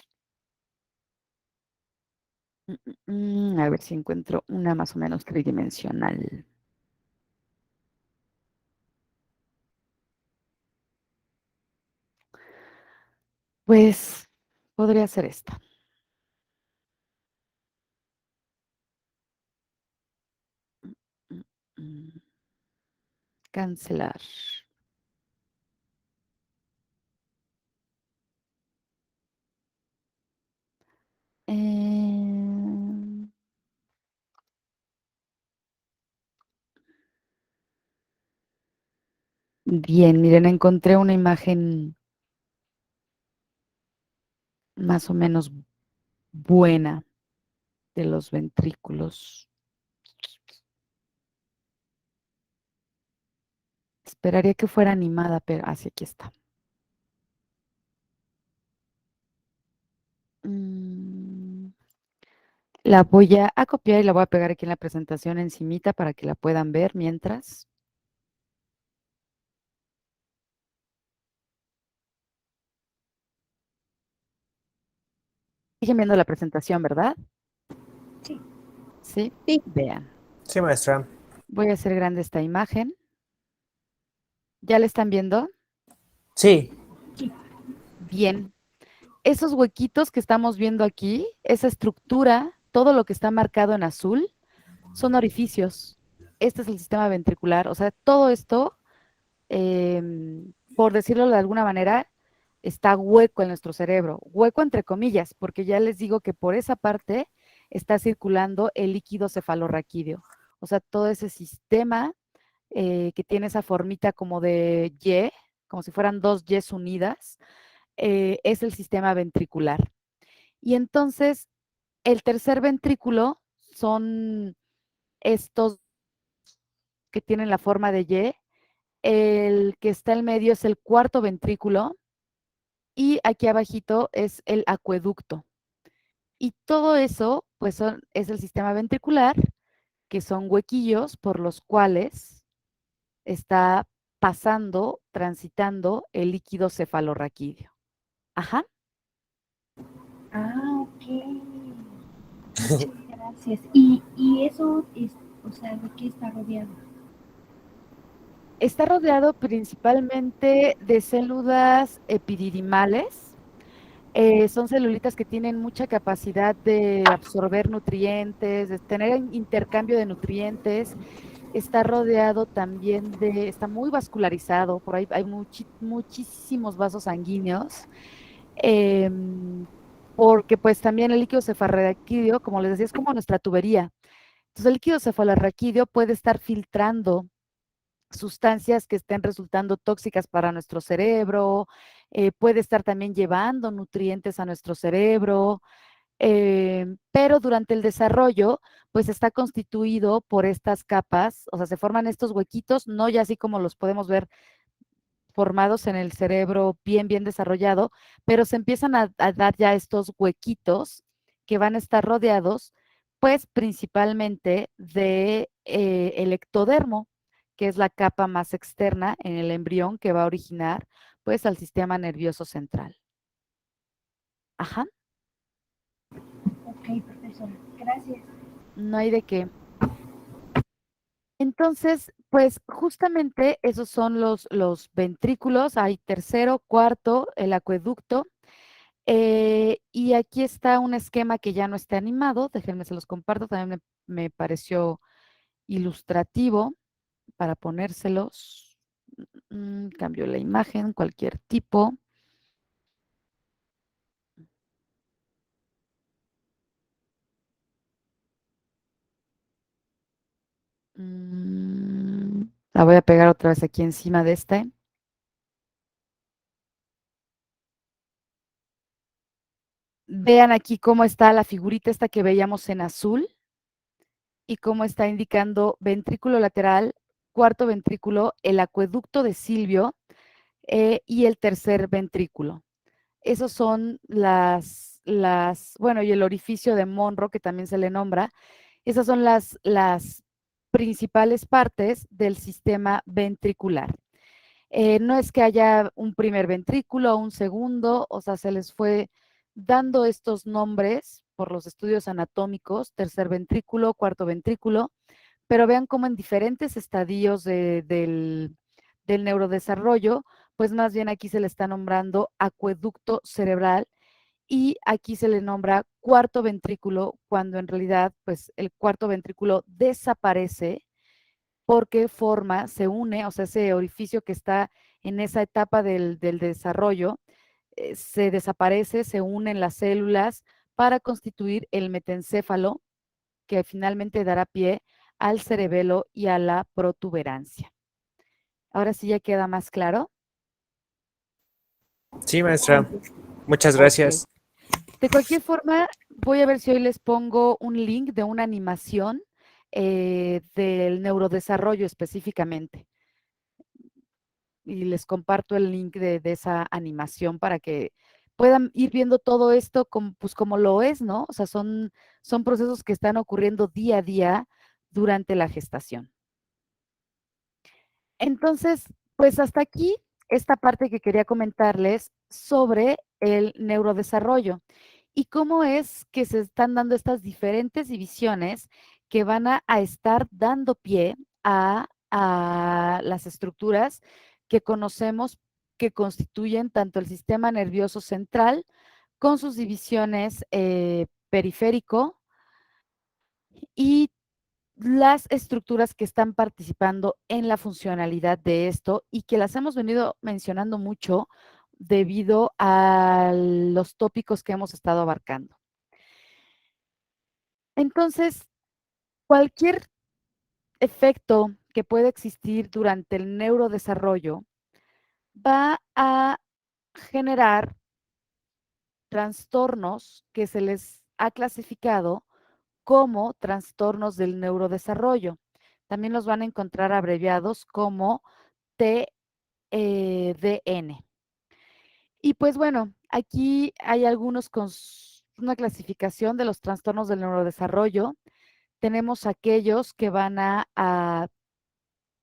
A ver si encuentro una más o menos tridimensional. Pues podría ser esta. Mm, mm, Cancelar. Em, Bien, miren, encontré una imagen más o menos buena de los ventrículos. Esperaría que fuera animada, pero así aquí está. Mm, La voy a copiar y la voy a pegar aquí en la presentación encimita para que la puedan ver mientras. Siguen viendo la presentación, ¿verdad? Sí. Sí. Sí. Vean. Sí, maestra. Voy a hacer grande esta imagen. ¿Ya la están viendo? Sí. Bien. Esos huequitos que estamos viendo aquí, esa estructura, todo lo que está marcado en azul, son orificios. Este es el sistema ventricular. O sea, todo esto, por decirlo de alguna manera, está hueco en nuestro cerebro. Hueco entre comillas, porque ya les digo que por esa parte está circulando el líquido cefalorraquídeo. O sea, todo ese sistema que tiene esa formita como de Y, como si fueran dos Ys unidas, es el sistema ventricular. Y entonces, el tercer ventrículo son estos que tienen la forma de Y. El que está en medio es el cuarto ventrículo y aquí abajito es el acueducto. Y todo eso, pues es el sistema ventricular, que son huequillos por los cuales está pasando, transitando el líquido cefalorraquídeo. Ajá. Ah, ok. Muchas gracias. Y eso es, o sea, ¿de qué está rodeado? Está rodeado principalmente de células epididimales. Son celulitas que tienen mucha capacidad de absorber nutrientes, de tener intercambio de nutrientes. Está rodeado también está muy vascularizado, por ahí hay muchísimos vasos sanguíneos, porque pues también el líquido cefalorraquídeo, como les decía, es como nuestra tubería. Entonces el líquido cefalorraquídeo puede estar filtrando sustancias que estén resultando tóxicas para nuestro cerebro, puede estar también llevando nutrientes a nuestro cerebro, pero durante el desarrollo, pues está constituido por estas capas, o sea, se forman estos huequitos, no ya así como los podemos ver formados en el cerebro bien desarrollado, pero se empiezan a dar ya estos huequitos que van a estar rodeados, pues principalmente de el ectodermo, que es la capa más externa en el embrión que va a originar pues al sistema nervioso central. Ajá, Ok, profesora. Gracias. no hay de qué. Entonces, pues justamente esos son los ventrículos, hay tercero, cuarto, el acueducto. Y aquí está un esquema que ya no está animado, déjenme se los comparto, también me pareció ilustrativo para ponérselos. Cambio la imagen, cualquier tipo. La voy a pegar otra vez aquí encima de este. Vean aquí cómo está la figurita esta que veíamos en azul y cómo está indicando ventrículo lateral, cuarto ventrículo, el acueducto de Silvio y el tercer ventrículo. Esos son bueno, y el orificio de Monro, que también se le nombra. Esas son las principales partes del sistema ventricular. No es que haya un primer ventrículo o un segundo, o sea, se les fue dando estos nombres por los estudios anatómicos, tercer ventrículo, cuarto ventrículo, pero vean cómo en diferentes estadios del neurodesarrollo, pues más bien aquí se le está nombrando acueducto cerebral y aquí se le nombra cuarto ventrículo cuando en realidad pues el cuarto ventrículo desaparece porque se une, o sea, ese orificio que está en esa etapa del desarrollo, se desaparece, se unen las células para constituir el metencéfalo, que finalmente dará pie al cerebelo y a la protuberancia. Ahora sí ya queda más claro. Sí, maestra. Muchas gracias. Ok. De cualquier forma, voy a ver si hoy les pongo un link de una animación del neurodesarrollo específicamente. Y les comparto el link de esa animación para que puedan ir viendo todo esto como, pues como lo es, ¿no? O sea, son procesos que están ocurriendo día a día durante la gestación. Entonces, pues hasta aquí esta parte que quería comentarles sobre el neurodesarrollo y cómo es que se están dando estas diferentes divisiones que van a estar dando pie a las estructuras que conocemos que constituyen tanto el sistema nervioso central con sus divisiones periférico y las estructuras que están participando en la funcionalidad de esto y que las hemos venido mencionando mucho debido a los tópicos que hemos estado abarcando. Entonces, cualquier efecto que pueda existir durante el neurodesarrollo va a generar trastornos que se les ha clasificado como trastornos del neurodesarrollo. También los van a encontrar abreviados como TDN. Y pues bueno, aquí hay algunos con una clasificación de los trastornos del neurodesarrollo. Tenemos aquellos que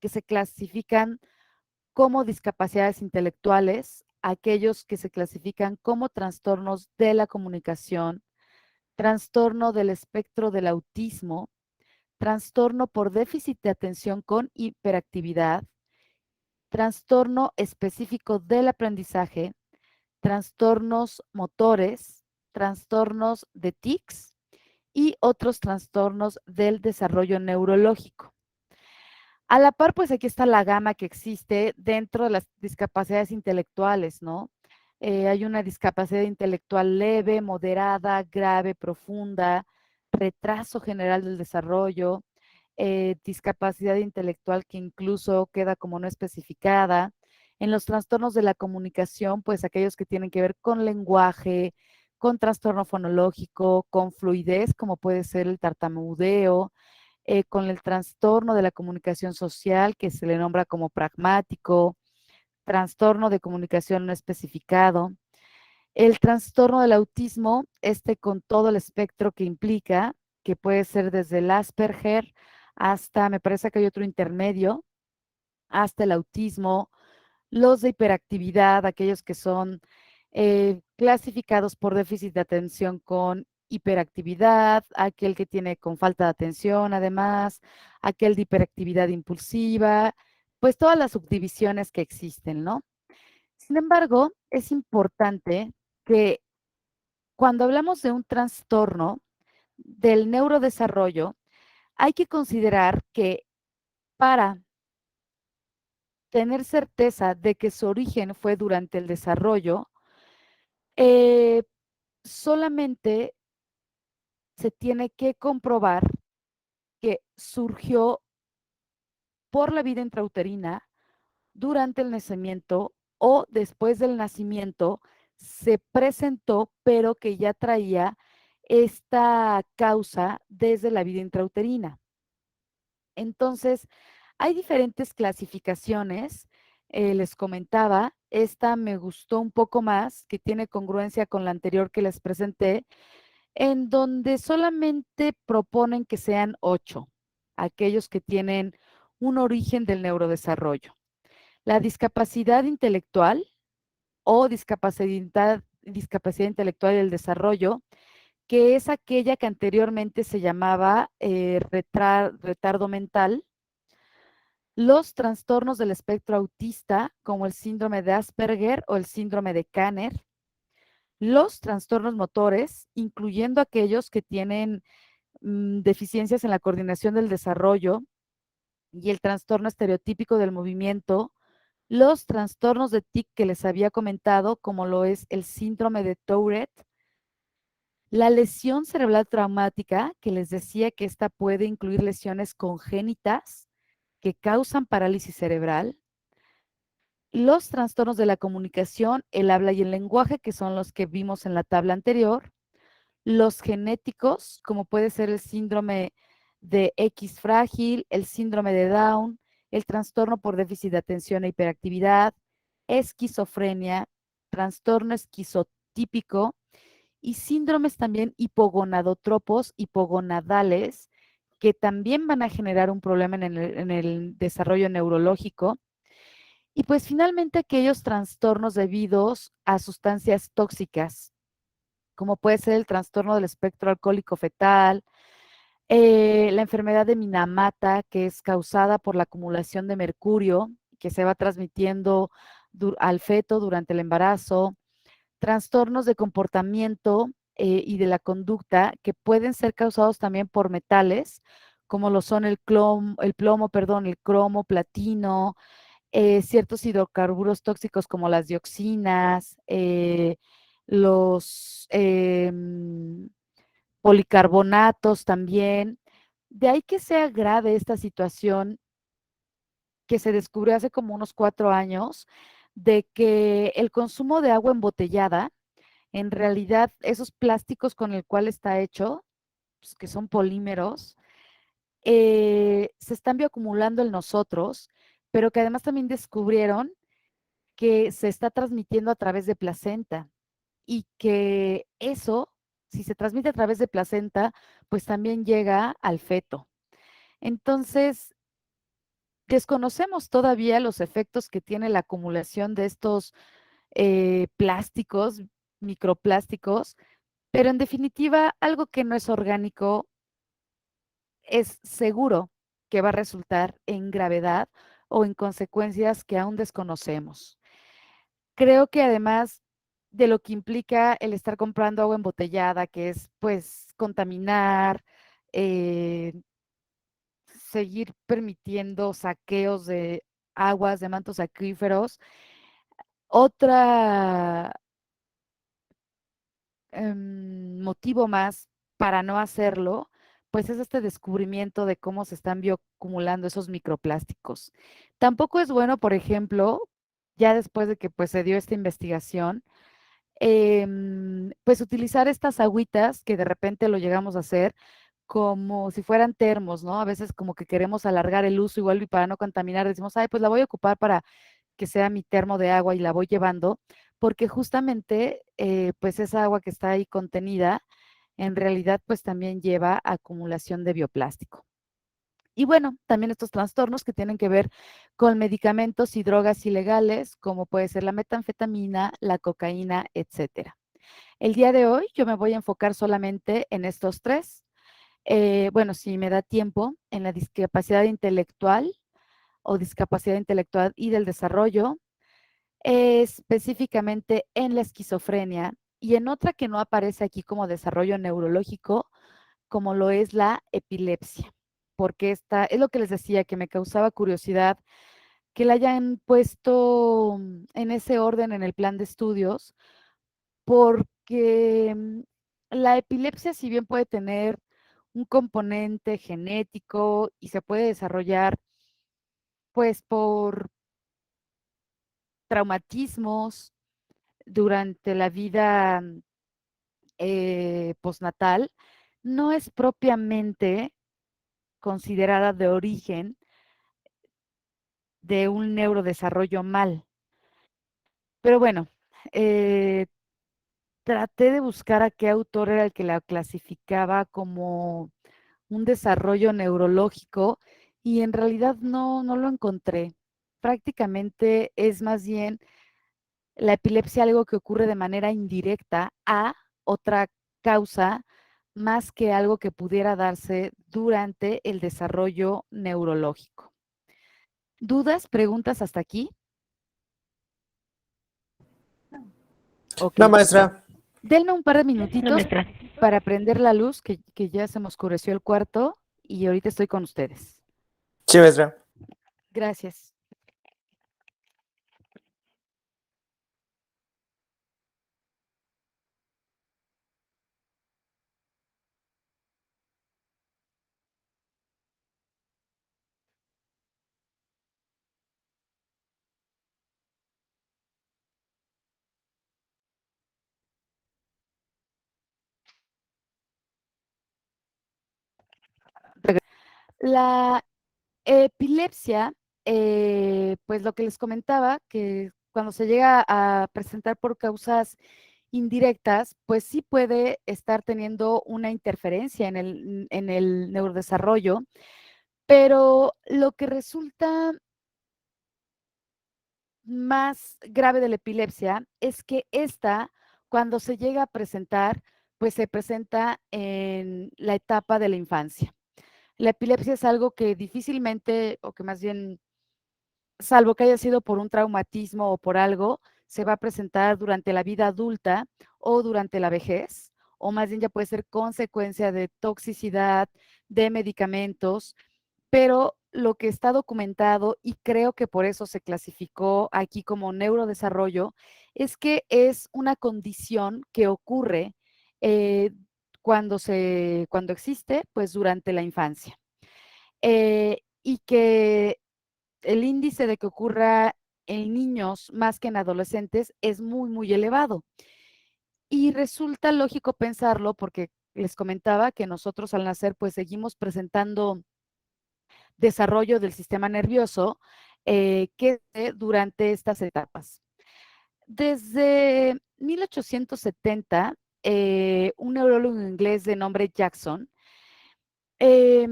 que se clasifican como discapacidades intelectuales, aquellos que se clasifican como trastornos de la comunicación, trastorno del espectro del autismo, trastorno por déficit de atención con hiperactividad, trastorno específico del aprendizaje, trastornos motores, trastornos de tics y otros trastornos del desarrollo neurológico. A la par, pues aquí está la gama que existe dentro de las discapacidades intelectuales, ¿no? Hay una discapacidad intelectual leve, moderada, grave, profunda, retraso general del desarrollo, discapacidad intelectual que incluso queda como no especificada. En los trastornos de la comunicación, pues aquellos que tienen que ver con lenguaje, con trastorno fonológico, con fluidez, como puede ser el tartamudeo, con el trastorno de la comunicación social, que se le nombra como pragmático, trastorno de comunicación no especificado, el trastorno del autismo, con todo el espectro que implica, que puede ser desde el Asperger hasta, me parece que hay otro intermedio, hasta el autismo, los de hiperactividad, aquellos que son clasificados por déficit de atención con hiperactividad, aquel que tiene con falta de atención, además, aquel de hiperactividad impulsiva, pues todas las subdivisiones que existen, ¿no? Sin embargo, es importante que cuando hablamos de un trastorno del neurodesarrollo, hay que considerar que para tener certeza de que su origen fue durante el desarrollo, eh, solamente se tiene que comprobar que surgió por la vida intrauterina durante el nacimiento o después del nacimiento se presentó, pero que ya traía esta causa desde la vida intrauterina. Entonces, hay diferentes clasificaciones. Les comentaba, esta me gustó un poco más, que tiene congruencia con la anterior que les presenté, en donde solamente proponen que sean 8, aquellos que tienen un origen del neurodesarrollo. La discapacidad intelectual o discapacidad intelectual del desarrollo, que es aquella que anteriormente se llamaba retardo mental, los trastornos del espectro autista, como el síndrome de Asperger o el síndrome de Kanner, los trastornos motores, incluyendo aquellos que tienen deficiencias en la coordinación del desarrollo y el trastorno estereotípico del movimiento, los trastornos de TIC que les había comentado, como lo es el síndrome de Tourette, la lesión cerebral traumática, que les decía que esta puede incluir lesiones congénitas que causan parálisis cerebral, los trastornos de la comunicación, el habla y el lenguaje, que son los que vimos en la tabla anterior, los genéticos, como puede ser el síndrome de X frágil, el síndrome de Down, el trastorno por déficit de atención e hiperactividad, esquizofrenia, trastorno esquizotípico y síndromes también hipogonadotropos, hipogonadales, que también van a generar un problema en el desarrollo neurológico. Y pues finalmente aquellos trastornos debidos a sustancias tóxicas, como puede ser el trastorno del espectro alcohólico fetal, la enfermedad de Minamata, que es causada por la acumulación de mercurio, que se va transmitiendo al feto durante el embarazo, trastornos de comportamiento y de la conducta, que pueden ser causados también por metales, como lo son el plomo, el cromo, platino, ciertos hidrocarburos tóxicos como las dioxinas, los policarbonatos también. De ahí que sea grave esta situación que se descubrió hace como unos 4 años, de que el consumo de agua embotellada, en realidad esos plásticos con el cual está hecho, pues, que son polímeros, se están bioacumulando en nosotros, pero que además también descubrieron que se está transmitiendo a través de placenta y que eso, si se transmite a través de placenta, pues también llega al feto. Entonces, desconocemos todavía los efectos que tiene la acumulación de estos plásticos, microplásticos, pero en definitiva, algo que no es orgánico es seguro que va a resultar en gravedad o en consecuencias que aún desconocemos. Creo que además de lo que implica el estar comprando agua embotellada, que es pues contaminar, seguir permitiendo saqueos de aguas, de mantos acuíferos. Otra motivo más para no hacerlo, pues es este descubrimiento de cómo se están bioacumulando esos microplásticos. Tampoco es bueno, por ejemplo, ya después de que pues se dio esta investigación, pues utilizar estas agüitas que de repente lo llegamos a hacer como si fueran termos, ¿no? A veces como que queremos alargar el uso igual y para no contaminar, decimos, ay, pues la voy a ocupar para que sea mi termo de agua y la voy llevando, porque justamente pues esa agua que está ahí contenida, en realidad pues también lleva acumulación de bioplástico. Y bueno, también estos trastornos que tienen que ver con medicamentos y drogas ilegales, como puede ser la metanfetamina, la cocaína, etcétera. El día de hoy yo me voy a enfocar solamente en estos tres. Bueno, si me da tiempo, en la discapacidad intelectual o discapacidad intelectual y del desarrollo, específicamente en la esquizofrenia y en otra que no aparece aquí como desarrollo neurológico, como lo es la epilepsia, porque esta es lo que les decía, que me causaba curiosidad que la hayan puesto en ese orden en el plan de estudios, porque la epilepsia, si bien puede tener un componente genético y se puede desarrollar pues por traumatismos durante la vida postnatal, no es propiamente considerada de origen de un neurodesarrollo mal. Pero bueno, traté de buscar a qué autor era el que la clasificaba como un desarrollo neurológico y en realidad no lo encontré. Prácticamente es más bien la epilepsia algo que ocurre de manera indirecta a otra causa más que algo que pudiera darse durante el desarrollo neurológico. ¿Dudas, preguntas hasta aquí? Ok. No, maestra. Denme un par de No, minutitos maestra. para prender la luz, que ya se me oscureció el cuarto y ahorita estoy con ustedes. Sí, maestra. Gracias. La epilepsia, pues lo que les comentaba, que cuando se llega a presentar por causas indirectas, pues sí puede estar teniendo una interferencia en el neurodesarrollo, pero lo que resulta más grave de la epilepsia es que esta, cuando se llega a presentar, pues se presenta en la etapa de la infancia. La epilepsia es algo que difícilmente, o que más bien, salvo que haya sido por un traumatismo o por algo, se va a presentar durante la vida adulta o durante la vejez, o más bien ya puede ser consecuencia de toxicidad, de medicamentos, pero lo que está documentado, y creo que por eso se clasificó aquí como neurodesarrollo, es que es una condición que ocurre eh, cuando existe, pues durante la infancia. Y que el índice de que ocurra en niños más que en adolescentes es muy, muy elevado. Y resulta lógico pensarlo porque les comentaba que nosotros al nacer pues seguimos presentando desarrollo del sistema nervioso que durante estas etapas. Desde 1870, un neurólogo inglés de nombre Jackson eh,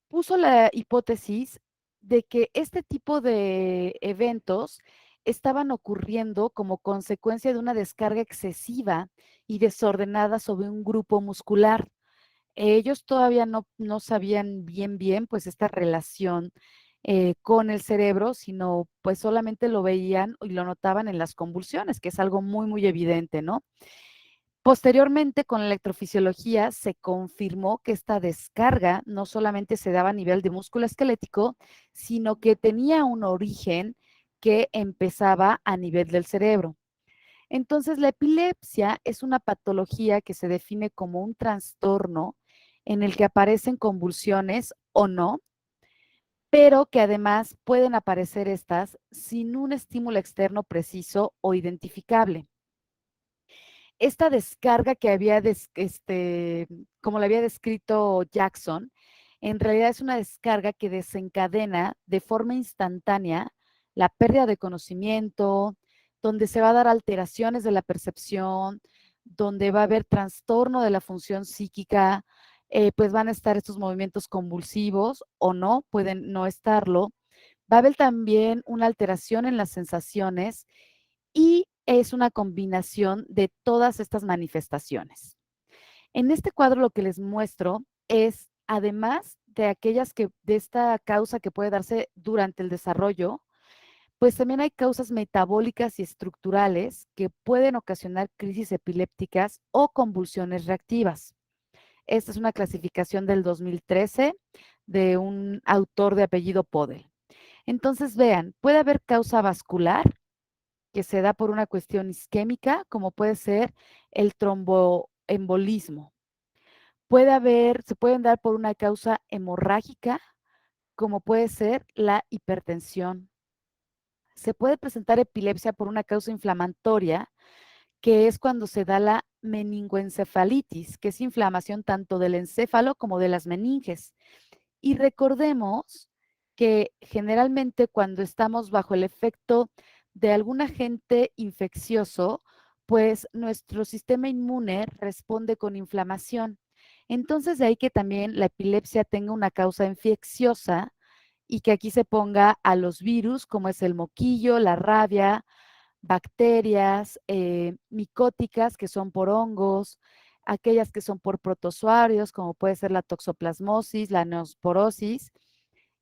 puso la hipótesis de que este tipo de eventos estaban ocurriendo como consecuencia de una descarga excesiva y desordenada sobre un grupo muscular. Ellos todavía no sabían bien, pues, esta relación con el cerebro, sino, pues, solamente lo veían y lo notaban en las convulsiones, que es algo muy, muy evidente, ¿no? Posteriormente, con la electrofisiología, se confirmó que esta descarga no solamente se daba a nivel de músculo esquelético, sino que tenía un origen que empezaba a nivel del cerebro. Entonces, la epilepsia es una patología que se define como un trastorno en el que aparecen convulsiones o no, pero que además pueden aparecer estas sin un estímulo externo preciso o identificable. Esta descarga que había, como la había descrito Jackson, en realidad es una descarga que desencadena de forma instantánea la pérdida de conocimiento, donde se va a dar alteraciones de la percepción, donde va a haber trastorno de la función psíquica, pues van a estar estos movimientos convulsivos o no, pueden no estarlo. Va a haber también una alteración en las sensaciones y es una combinación de todas estas manifestaciones. En este cuadro lo que les muestro es, además de aquellas de esta causa que puede darse durante el desarrollo, pues también hay causas metabólicas y estructurales que pueden ocasionar crisis epilépticas o convulsiones reactivas. Esta es una clasificación del 2013 de un autor de apellido Podel. Entonces, vean, puede haber causa vascular que se da por una cuestión isquémica, como puede ser el tromboembolismo. Se pueden dar por una causa hemorrágica, como puede ser la hipertensión. Se puede presentar epilepsia por una causa inflamatoria, que es cuando se da la meningoencefalitis, que es inflamación tanto del encéfalo como de las meninges. Y recordemos que generalmente cuando estamos bajo el efecto de algún agente infeccioso, pues nuestro sistema inmune responde con inflamación. Entonces, de ahí que también la epilepsia tenga una causa infecciosa y que aquí se ponga a los virus, como es el moquillo, la rabia, bacterias micóticas, que son por hongos, aquellas que son por protozoarios, como puede ser la toxoplasmosis, la neosporosis,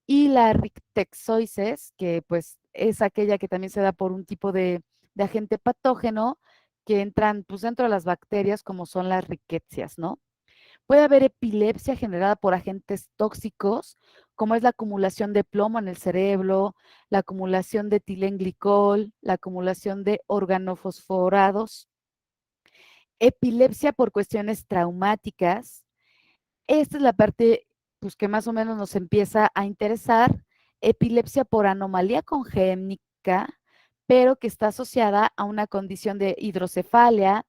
y la rickettsiosis, que pues es aquella que también se da por un tipo de agente patógeno que entran pues dentro de las bacterias, como son las rickettsias, ¿no? Puede haber epilepsia generada por agentes tóxicos, como es la acumulación de plomo en el cerebro, la acumulación de etilenglicol, la acumulación de organofosforados, epilepsia por cuestiones traumáticas. Esta es la parte pues, que más o menos nos empieza a interesar, epilepsia por anomalía congénica, pero que está asociada a una condición de hidrocefalia,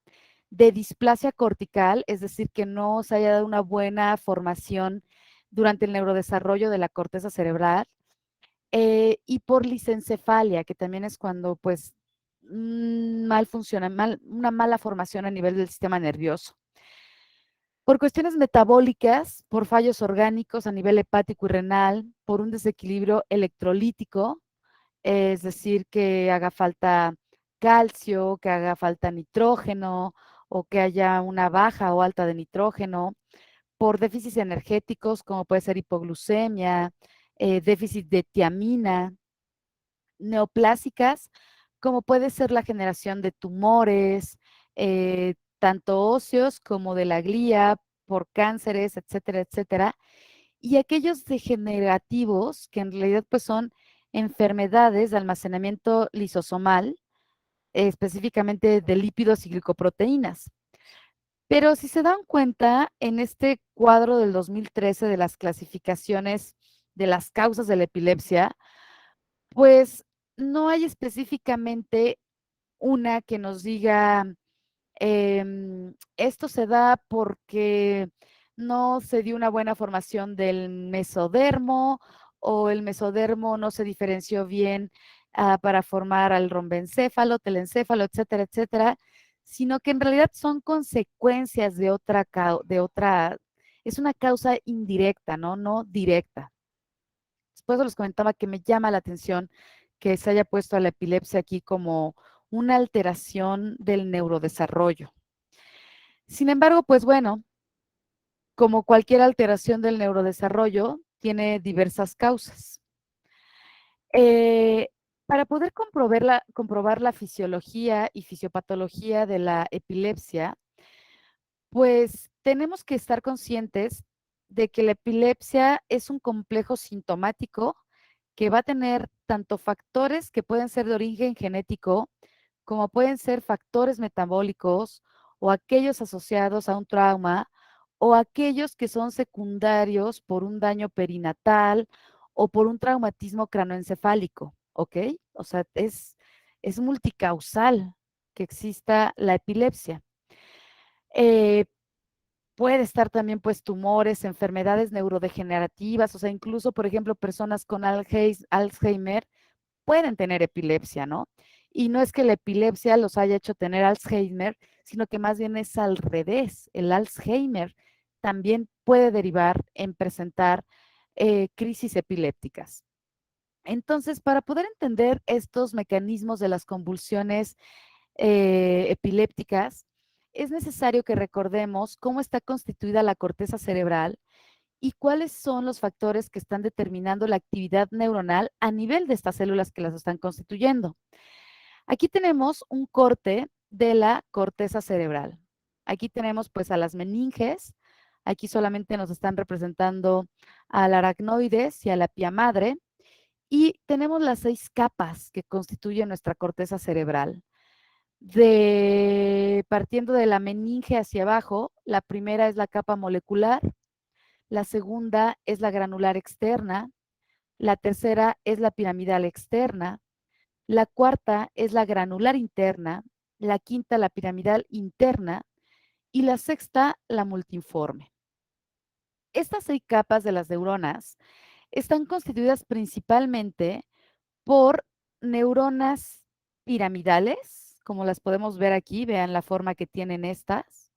de displasia cortical, es decir, que no se haya dado una buena formación durante el neurodesarrollo de la corteza cerebral, y por lisencefalia, que también es cuando pues mal funciona, una mala formación a nivel del sistema nervioso. Por cuestiones metabólicas, por fallos orgánicos a nivel hepático y renal, por un desequilibrio electrolítico, es decir, que haga falta calcio, que haga falta nitrógeno o que haya una baja o alta de nitrógeno, por déficits energéticos como puede ser hipoglucemia, déficit de tiamina, neoplásicas como puede ser la generación de tumores, tanto óseos como de la glía, por cánceres, etcétera, etcétera. Y aquellos degenerativos, que en realidad pues son enfermedades de almacenamiento lisosomal, específicamente de lípidos y glicoproteínas. Pero si se dan cuenta, en este cuadro del 2013 de las clasificaciones de las causas de la epilepsia, pues no hay específicamente una que nos diga, esto se da porque no se dio una buena formación del mesodermo o el mesodermo no se diferenció bien para formar al rombencéfalo, telencéfalo, etcétera, etcétera, sino que en realidad son consecuencias es una causa indirecta, ¿no? No directa. Después les comentaba que me llama la atención que se haya puesto a la epilepsia aquí como una alteración del neurodesarrollo. Sin embargo, pues bueno, como cualquier alteración del neurodesarrollo, tiene diversas causas. Para poder comprobar la fisiología y fisiopatología de la epilepsia, pues tenemos que estar conscientes de que la epilepsia es un complejo sintomático que va a tener tanto factores que pueden ser de origen genético, como pueden ser factores metabólicos o aquellos asociados a un trauma o aquellos que son secundarios por un daño perinatal o por un traumatismo cranoencefálico, ¿ok? O sea, es multicausal que exista la epilepsia. Eh, Puede estar también pues tumores, enfermedades neurodegenerativas, o sea, incluso, por ejemplo, personas con Alzheimer pueden tener epilepsia, ¿no? Y no es que la epilepsia los haya hecho tener Alzheimer, sino que más bien es al revés. El Alzheimer también puede derivar en presentar crisis epilépticas. Entonces, para poder entender estos mecanismos de las convulsiones epilépticas, es necesario que recordemos cómo está constituida la corteza cerebral y cuáles son los factores que están determinando la actividad neuronal a nivel de estas células que las están constituyendo. Aquí tenemos un corte de la corteza cerebral. Aquí tenemos pues a las meninges. Aquí solamente nos están representando al aracnoides y a la pía madre. Y tenemos las 6 capas que constituyen nuestra corteza cerebral. Partiendo de la meninge hacia abajo, la primera es la capa molecular, la segunda es la granular externa, la tercera es la piramidal externa, la cuarta es la granular interna, la quinta la piramidal interna y la sexta la multiforme. Estas 6 capas de las neuronas están constituidas principalmente por neuronas piramidales, como las podemos ver aquí, vean la forma que tienen estas,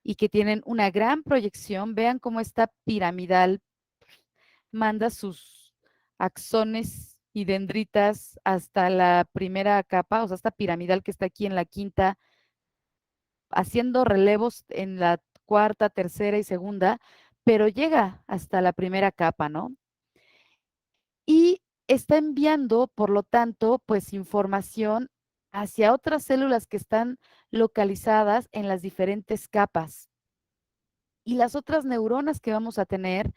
y que tienen una gran proyección. Vean cómo esta piramidal manda sus axones y dendritas hasta la primera capa, o sea, esta piramidal que está aquí en la quinta, haciendo relevos en la cuarta, tercera y segunda, pero llega hasta la primera capa, ¿no? Y está enviando, por lo tanto, pues información hacia otras células que están localizadas en las diferentes capas. Y las otras neuronas que vamos a tener,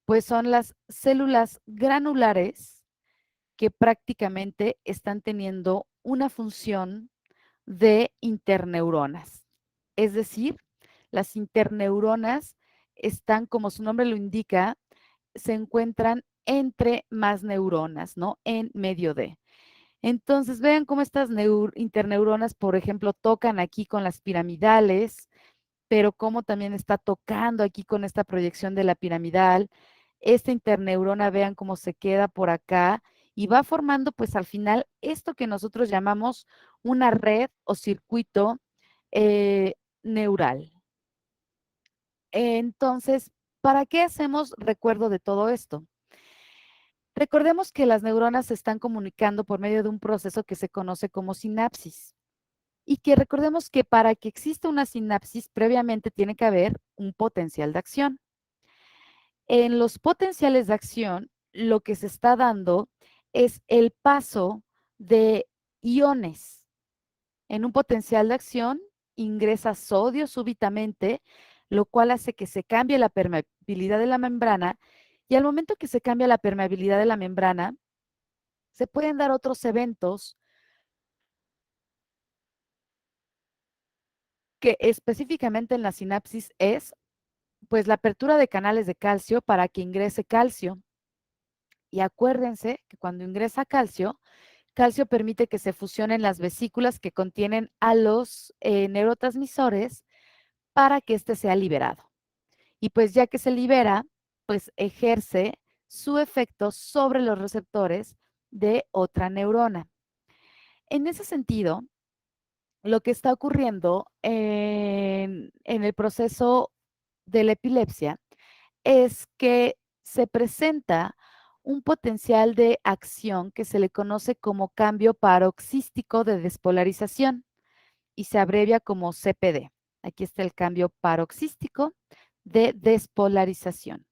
pues son las células granulares que prácticamente están teniendo una función de interneuronas. Es decir, las interneuronas están, como su nombre lo indica, se encuentran entre más neuronas, ¿no? En medio de. Entonces, vean cómo estas interneuronas, por ejemplo, tocan aquí con las piramidales, pero cómo también está tocando aquí con esta proyección de la piramidal. Esta interneurona, vean cómo se queda por acá y va formando, pues al final, esto que nosotros llamamos una red o circuito neural. Entonces, ¿para qué hacemos recuerdo de todo esto? Recordemos que las neuronas se están comunicando por medio de un proceso que se conoce como sinapsis. Y que recordemos que para que exista una sinapsis, previamente tiene que haber un potencial de acción. En los potenciales de acción, lo que se está dando es el paso de iones. En un potencial de acción ingresa sodio súbitamente, lo cual hace que se cambie la permeabilidad de la membrana, y al momento que se cambia la permeabilidad de la membrana, se pueden dar otros eventos que específicamente en la sinapsis es pues la apertura de canales de calcio para que ingrese calcio. Y acuérdense que cuando ingresa calcio, calcio permite que se fusionen las vesículas que contienen a los neurotransmisores para que éste sea liberado. Y pues ya que se libera, pues ejerce su efecto sobre los receptores de otra neurona. En ese sentido, lo que está ocurriendo en el proceso de la epilepsia es que se presenta un potencial de acción que se le conoce como cambio paroxístico de despolarización y se abrevia como CPD. Aquí está el cambio paroxístico de despolarización.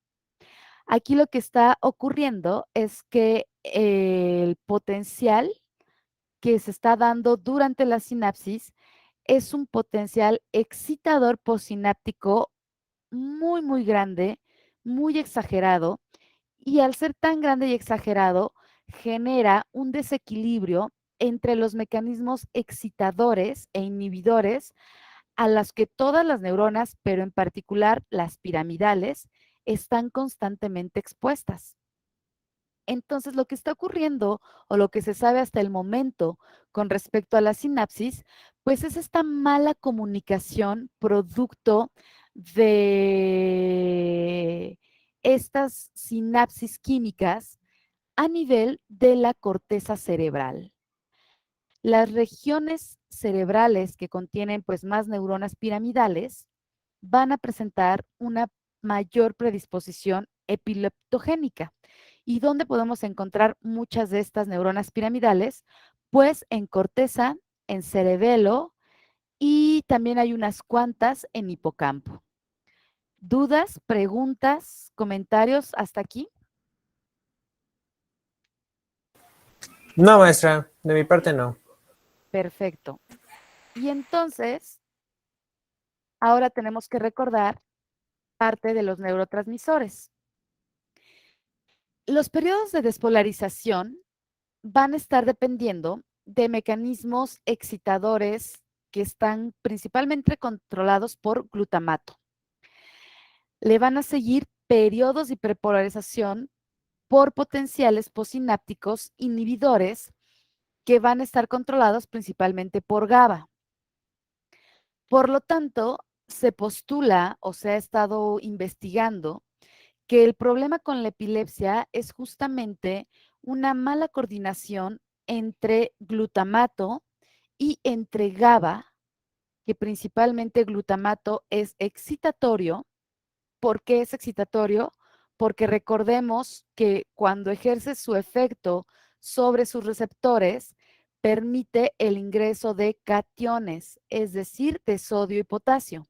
Aquí lo que está ocurriendo es que el potencial que se está dando durante la sinapsis es un potencial excitador postsináptico muy, muy grande, muy exagerado, y al ser tan grande y exagerado, genera un desequilibrio entre los mecanismos excitadores e inhibidores a las que todas las neuronas, pero en particular las piramidales, están constantemente expuestas. Entonces, lo que está ocurriendo o lo que se sabe hasta el momento con respecto a la sinapsis, pues es esta mala comunicación producto de estas sinapsis químicas a nivel de la corteza cerebral. Las regiones cerebrales que contienen pues más neuronas piramidales van a presentar una mayor predisposición epileptogénica. ¿Y dónde podemos encontrar muchas de estas neuronas piramidales? Pues en corteza, en cerebelo y también hay unas cuantas en hipocampo. ¿Dudas, preguntas, comentarios hasta aquí? No, maestra, de mi parte no. Perfecto. Y entonces, ahora tenemos que recordar parte de los neurotransmisores. Los periodos de despolarización van a estar dependiendo de mecanismos excitadores que están principalmente controlados por glutamato. Le van a seguir periodos de hiperpolarización por potenciales postsinápticos inhibidores que van a estar controlados principalmente por GABA. Por lo tanto, se postula o se ha estado investigando que el problema con la epilepsia es justamente una mala coordinación entre glutamato y entre GABA, que principalmente glutamato es excitatorio. ¿Por qué es excitatorio? Porque recordemos que cuando ejerce su efecto sobre sus receptores, permite el ingreso de cationes, es decir, de sodio y potasio.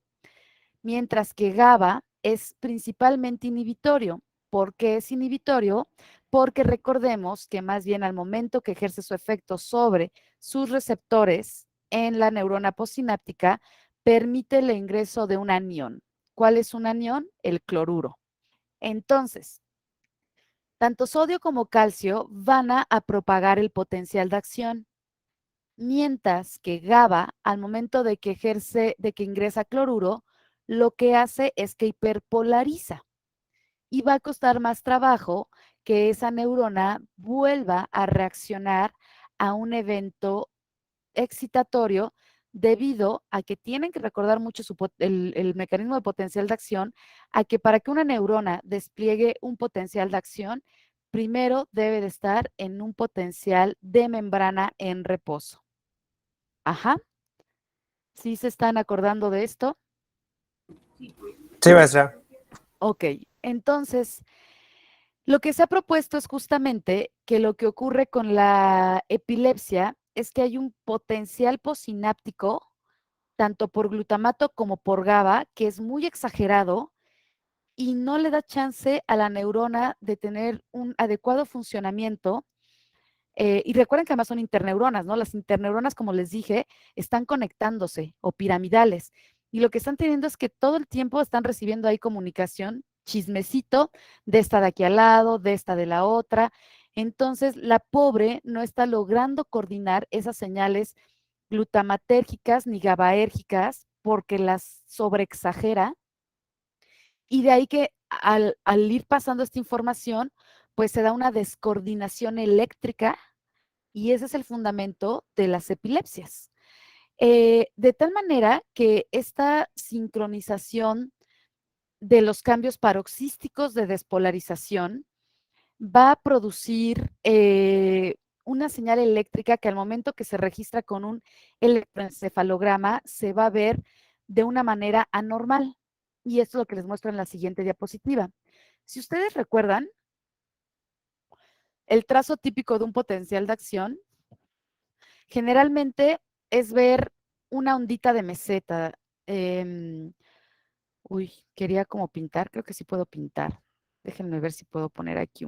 Mientras que GABA es principalmente inhibitorio. ¿Por qué es inhibitorio? Porque recordemos que más bien al momento que ejerce su efecto sobre sus receptores en la neurona postsináptica, permite el ingreso de un anión. ¿Cuál es un anión? El cloruro. Entonces, tanto sodio como calcio van a propagar el potencial de acción, mientras que GABA, al momento de que ingresa cloruro, lo que hace es que hiperpolariza y va a costar más trabajo que esa neurona vuelva a reaccionar a un evento excitatorio debido a que tienen que recordar mucho el mecanismo de potencial de acción, a que para que una neurona despliegue un potencial de acción, primero debe de estar en un potencial de membrana en reposo. Ajá. ¿Sí se están acordando de esto? Sí, maestra. Ok, entonces, lo que se ha propuesto es justamente que lo que ocurre con la epilepsia es que hay un potencial postsináptico, tanto por glutamato como por GABA, que es muy exagerado y no le da chance a la neurona de tener un adecuado funcionamiento. Y recuerden que además son interneuronas, ¿no? Las interneuronas, como les dije, están conectándose o piramidales. Y lo que están teniendo es que todo el tiempo están recibiendo ahí comunicación, chismecito, de esta de aquí al lado, de esta de la otra. Entonces, la pobre no está logrando coordinar esas señales glutamatérgicas ni GABAérgicas porque las sobreexagera. Y de ahí que al ir pasando esta información, pues se da una descoordinación eléctrica y ese es el fundamento de las epilepsias. De tal manera que esta sincronización de los cambios paroxísticos de despolarización va a producir una señal eléctrica que al momento que se registra con un electroencefalograma se va a ver de una manera anormal. Y esto es lo que les muestro en la siguiente diapositiva. Si ustedes recuerdan, el trazo típico de un potencial de acción generalmente es ver una ondita de meseta. Quería como pintar, creo que sí puedo pintar. Déjenme ver si puedo poner aquí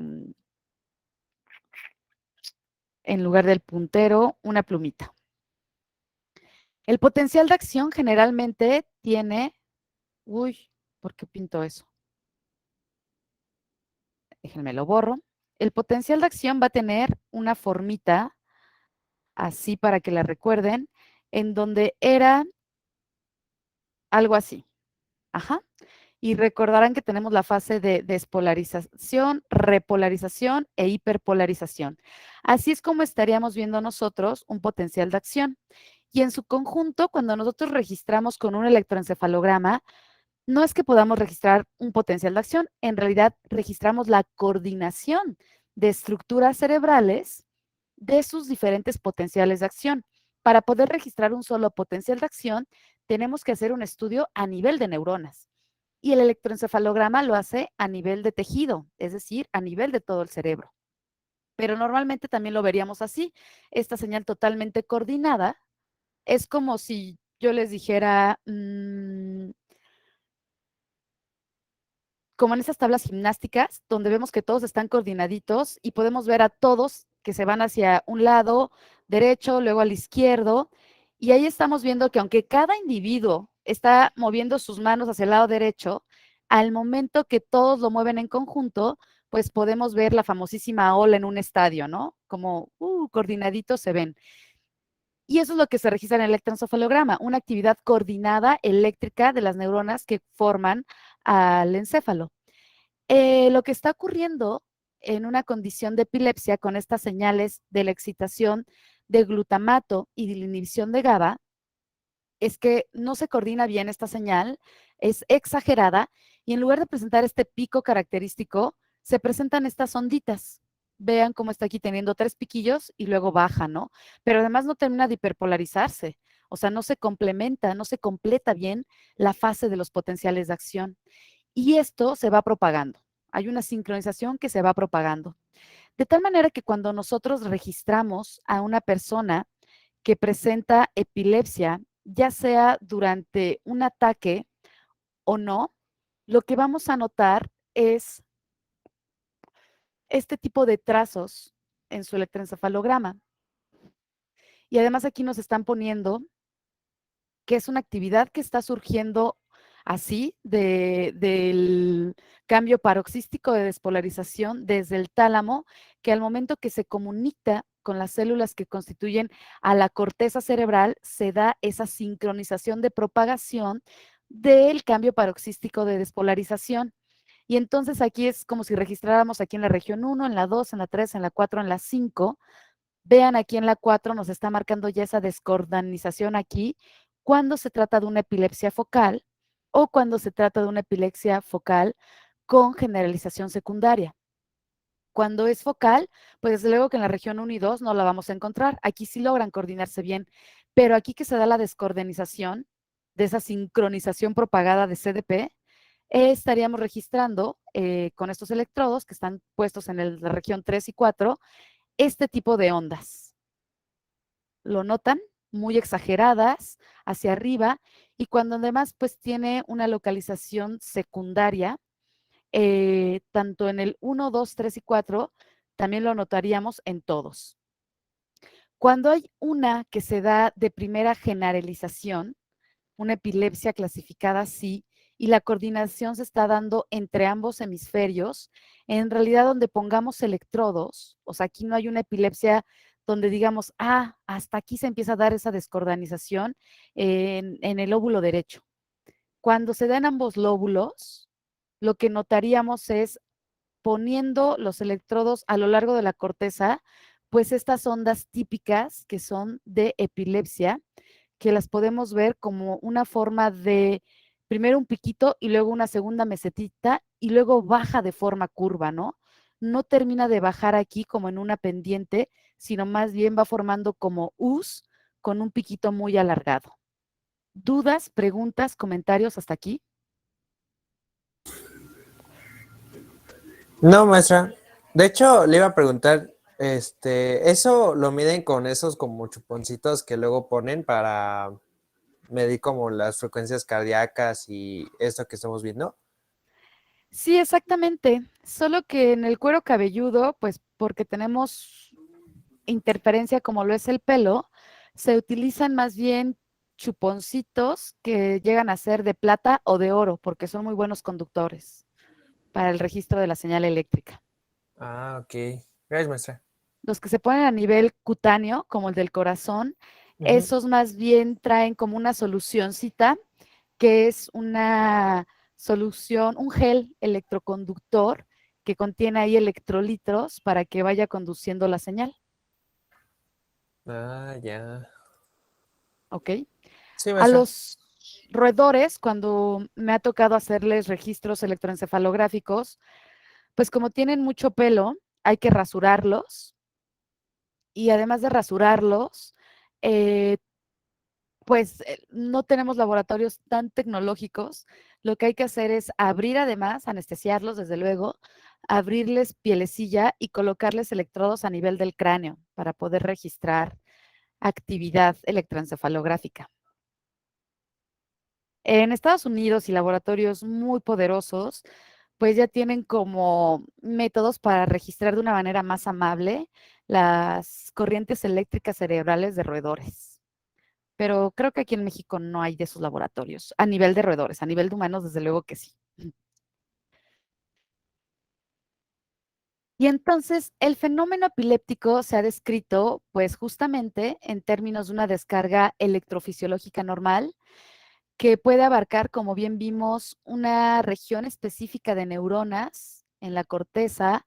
en lugar del puntero, una plumita. El potencial de acción generalmente tiene, ¿por qué pinto eso? Déjenme lo borro. El potencial de acción va a tener una formita, así para que la recuerden, en donde era algo así. Ajá. Y recordarán que tenemos la fase de despolarización, repolarización e hiperpolarización. Así es como estaríamos viendo nosotros un potencial de acción. Y en su conjunto, cuando nosotros registramos con un electroencefalograma, no es que podamos registrar un potencial de acción, en realidad registramos la coordinación de estructuras cerebrales de sus diferentes potenciales de acción. Para poder registrar un solo potencial de acción, tenemos que hacer un estudio a nivel de neuronas. Y el electroencefalograma lo hace a nivel de tejido, es decir, a nivel de todo el cerebro. Pero normalmente también lo veríamos así. Esta señal totalmente coordinada es como si yo les dijera, como en esas tablas gimnásticas, donde vemos que todos están coordinaditos y podemos ver a todos que se van hacia un lado derecho, luego al izquierdo, y ahí estamos viendo que aunque cada individuo está moviendo sus manos hacia el lado derecho, al momento que todos lo mueven en conjunto, pues podemos ver la famosísima ola en un estadio, ¿no? Como coordinaditos se ven. Y eso es lo que se registra en el electroencefalograma, una actividad coordinada eléctrica de las neuronas que forman al encéfalo. Lo que está ocurriendo en una condición de epilepsia con estas señales de la excitación de glutamato y de la inhibición de GABA es que no se coordina bien esta señal, es exagerada y en lugar de presentar este pico característico, se presentan estas onditas. Vean cómo está aquí teniendo 3 piquillos y luego baja, ¿no? Pero además no termina de hiperpolarizarse, o sea, no se complementa, no se completa bien la fase de los potenciales de acción. Y esto se va propagando. Hay una sincronización que se va propagando. De tal manera que cuando nosotros registramos a una persona que presenta epilepsia, ya sea durante un ataque o no, lo que vamos a notar es este tipo de trazos en su electroencefalograma. Y además aquí nos están poniendo que es una actividad que está surgiendo así del cambio paroxístico de despolarización desde el tálamo, que al momento que se comunica con las células que constituyen a la corteza cerebral, se da esa sincronización de propagación del cambio paroxístico de despolarización. Y entonces aquí es como si registráramos aquí en la región 1, en la 2, en la 3, en la 4, en la 5. Vean aquí en la 4 nos está marcando ya esa descoordanización aquí cuando se trata de una epilepsia focal o cuando se trata de una epilepsia focal con generalización secundaria. Cuando es focal, pues desde luego que en la región 1 y 2 no la vamos a encontrar. Aquí sí logran coordinarse bien, pero aquí que se da la descoordanización de esa sincronización propagada de CDP, estaríamos registrando con estos electrodos que están puestos en la región 3 y 4, este tipo de ondas. ¿Lo notan? Muy exageradas hacia arriba y cuando además pues tiene una localización secundaria, tanto en el 1, 2, 3 y 4, también lo notaríamos en todos. Cuando hay una que se da de primera generalización, una epilepsia clasificada así, y la coordinación se está dando entre ambos hemisferios, en realidad donde pongamos electrodos, o sea, aquí no hay una epilepsia donde digamos, hasta aquí se empieza a dar esa descoordanización en el lóbulo derecho. Cuando se da en ambos lóbulos, lo que notaríamos es poniendo los electrodos a lo largo de la corteza, pues estas ondas típicas que son de epilepsia, que las podemos ver como una forma de primero un piquito y luego una segunda mesetita y luego baja de forma curva, ¿no? No termina de bajar aquí como en una pendiente, sino más bien va formando como U's con un piquito muy alargado. ¿Dudas, preguntas, comentarios hasta aquí? No, maestra. De hecho, le iba a preguntar, ¿eso lo miden con esos como chuponcitos que luego ponen para medir como las frecuencias cardíacas y esto que estamos viendo? Sí, exactamente. Solo que en el cuero cabelludo, pues porque tenemos interferencia como lo es el pelo, se utilizan más bien chuponcitos que llegan a ser de plata o de oro, porque son muy buenos conductores para el registro de la señal eléctrica. Ah, ok. Gracias, maestra. Los que se ponen a nivel cutáneo, como el del corazón, esos más bien traen como una solucioncita, que es una solución, un gel electroconductor que contiene ahí electrolitos para que vaya conduciendo la señal. Ah, ya. ¿Ok? Sí, A maestra. los roedores, cuando me ha tocado hacerles registros electroencefalográficos, pues como tienen mucho pelo, hay que rasurarlos y además de rasurarlos, pues no tenemos laboratorios tan tecnológicos. Lo que hay que hacer es abrir además, anestesiarlos desde luego, abrirles pielecilla y colocarles electrodos a nivel del cráneo para poder registrar actividad electroencefalográfica. En Estados Unidos y laboratorios muy poderosos, pues ya tienen como métodos para registrar de una manera más amable las corrientes eléctricas cerebrales de roedores. Pero creo que aquí en México no hay de esos laboratorios, a nivel de roedores, a nivel de humanos, desde luego que sí. Y entonces el fenómeno epiléptico se ha descrito, pues justamente en términos de una descarga electrofisiológica normal, que puede abarcar, como bien vimos, una región específica de neuronas en la corteza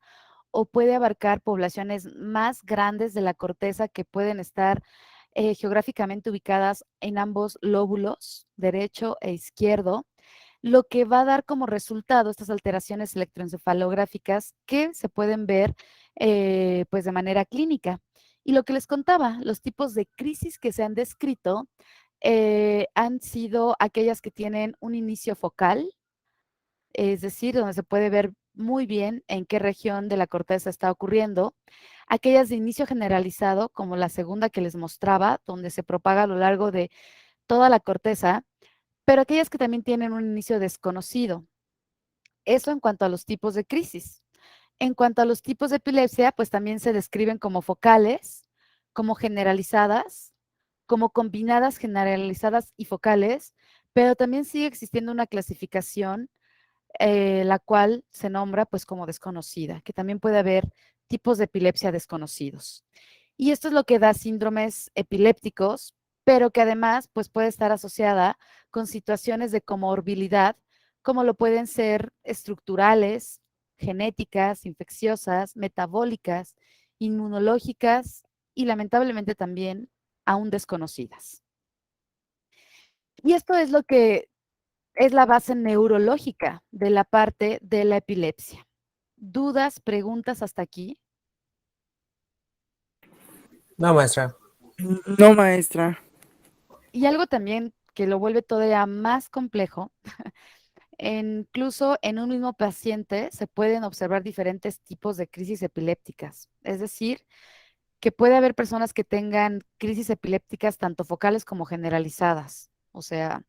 o puede abarcar poblaciones más grandes de la corteza que pueden estar geográficamente ubicadas en ambos lóbulos, derecho e izquierdo, lo que va a dar como resultado estas alteraciones electroencefalográficas que se pueden ver pues de manera clínica. Y lo que les contaba, los tipos de crisis que se han descrito han sido aquellas que tienen un inicio focal, es decir, donde se puede ver muy bien en qué región de la corteza está ocurriendo. Aquellas de inicio generalizado, como la segunda que les mostraba, donde se propaga a lo largo de toda la corteza, pero aquellas que también tienen un inicio desconocido. Eso en cuanto a los tipos de crisis. En cuanto a los tipos de epilepsia, pues también se describen como focales, como generalizadas, como combinadas generalizadas y focales, pero también sigue existiendo una clasificación la cual se nombra pues como desconocida, que también puede haber tipos de epilepsia desconocidos. Y esto es lo que da síndromes epilépticos, pero que además pues puede estar asociada con situaciones de comorbilidad, como lo pueden ser estructurales, genéticas, infecciosas, metabólicas, inmunológicas y lamentablemente también aún desconocidas. Y esto es lo que es la base neurológica de la parte de la epilepsia. ¿Dudas, preguntas hasta aquí? No, maestra. No, maestra. Y algo también que lo vuelve todavía más complejo, incluso en un mismo paciente se pueden observar diferentes tipos de crisis epilépticas. Es decir, que puede haber personas que tengan crisis epilépticas tanto focales como generalizadas. O sea,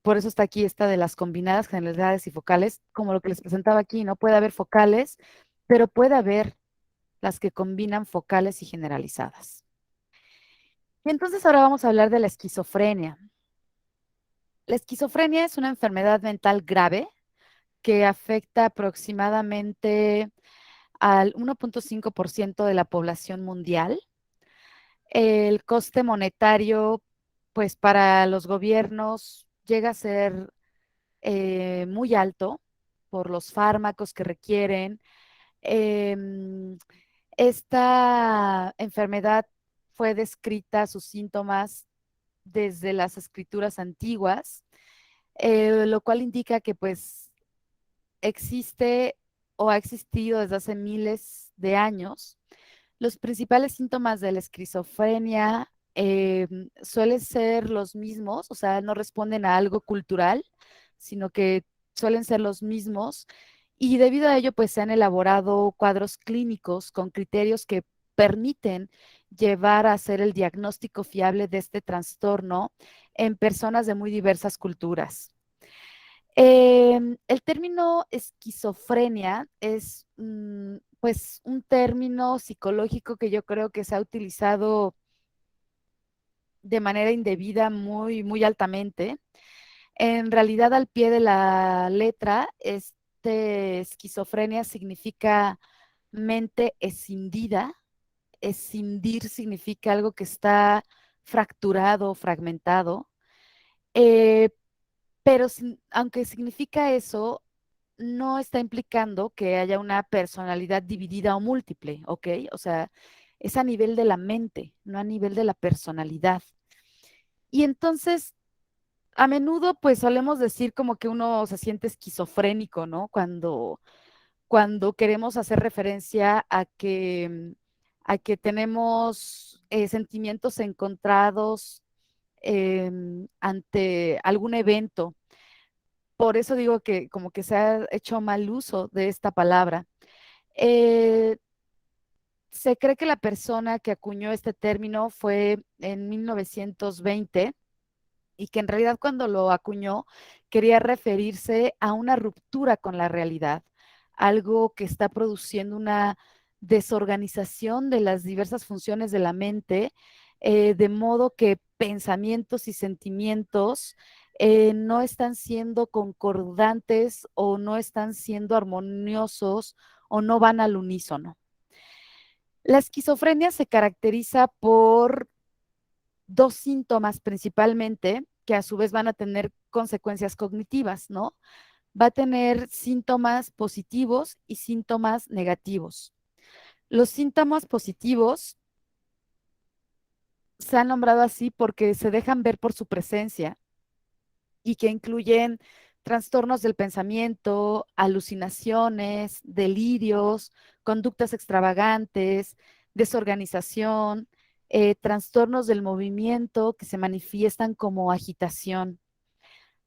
por eso está aquí esta de las combinadas generalidades y focales, como lo que les presentaba aquí, ¿no? Puede haber focales, pero puede haber las que combinan focales y generalizadas. Y entonces ahora vamos a hablar de la esquizofrenia. La esquizofrenia es una enfermedad mental grave que afecta aproximadamente al 1.5% de la población mundial. El coste monetario, pues para los gobiernos llega a ser muy alto por los fármacos que requieren. Em, Esta enfermedad fue descrita, sus síntomas, desde las escrituras antiguas, lo cual indica que pues existe o ha existido desde hace miles de años. Los principales síntomas de la esquizofrenia suelen ser los mismos, o sea, no responden a algo cultural, sino que suelen ser los mismos. Y debido a ello, pues se han elaborado cuadros clínicos con criterios que permiten llevar a hacer el diagnóstico fiable de este trastorno en personas de muy diversas culturas. El término esquizofrenia es pues un término psicológico que yo creo que se ha utilizado de manera indebida muy altamente. En realidad, al pie de la letra, esquizofrenia significa mente escindida. Escindir significa algo que está fracturado, fragmentado. Eh, pero aunque significa eso, no está implicando que haya una personalidad dividida o múltiple, ¿ok? O sea, es a nivel de la mente, no a nivel de la personalidad. Y entonces, a menudo, pues solemos decir como que uno se siente esquizofrénico, ¿no? Cuando cuando queremos hacer referencia a que tenemos sentimientos encontrados ante algún evento. Por eso digo que como que se ha hecho mal uso de esta palabra. Eh, Se cree que la persona que acuñó este término fue en 1920 y que en realidad cuando lo acuñó quería referirse a una ruptura con la realidad, algo que está produciendo una desorganización de las diversas funciones de la mente, de modo que pensamientos y sentimientos no están siendo concordantes o no están siendo armoniosos o no van al unísono. La esquizofrenia se caracteriza por dos síntomas principalmente, que a su vez van a tener consecuencias cognitivas, ¿no? Va a tener síntomas positivos y síntomas negativos. Los síntomas positivos se han nombrado así porque se dejan ver por su presencia y que incluyen trastornos del pensamiento, alucinaciones, delirios, conductas extravagantes, desorganización, trastornos del movimiento que se manifiestan como agitación.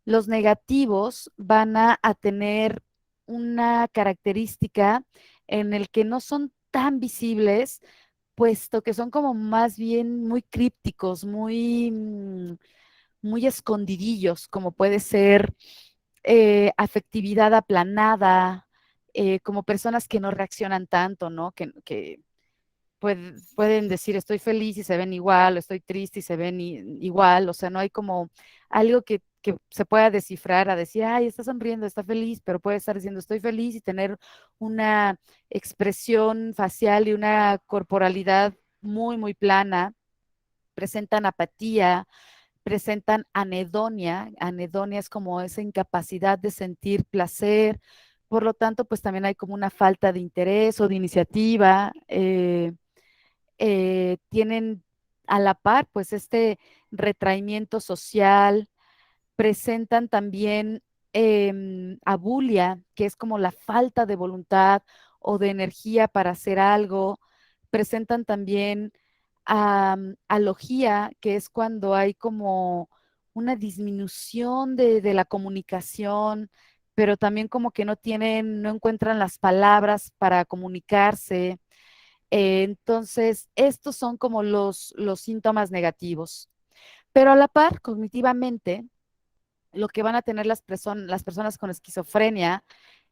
Los negativos van a tener una característica en el que no son tan visibles, puesto que son como más bien muy crípticos, muy escondidillos, como puede ser afectividad aplanada, como personas que no reaccionan tanto, ¿no? Que pueden decir estoy feliz y se ven igual, o estoy triste y se ven igual, o sea, no hay como algo que se pueda descifrar a decir, ay, está sonriendo, está feliz, pero puede estar diciendo estoy feliz y tener una expresión facial y una corporalidad muy plana, presentan apatía, presentan anedonia. Anedonia es como esa incapacidad de sentir placer, por lo tanto, pues también hay como una falta de interés o de iniciativa. Tienen a la par, pues este retraimiento social, presentan también abulia, que es como la falta de voluntad o de energía para hacer algo. Presentan también alogía, que es cuando hay como una disminución de la comunicación, pero también como que no encuentran las palabras para comunicarse. Entonces, estos son como los síntomas negativos. Pero a la par, cognitivamente, lo que van a tener las personas con esquizofrenia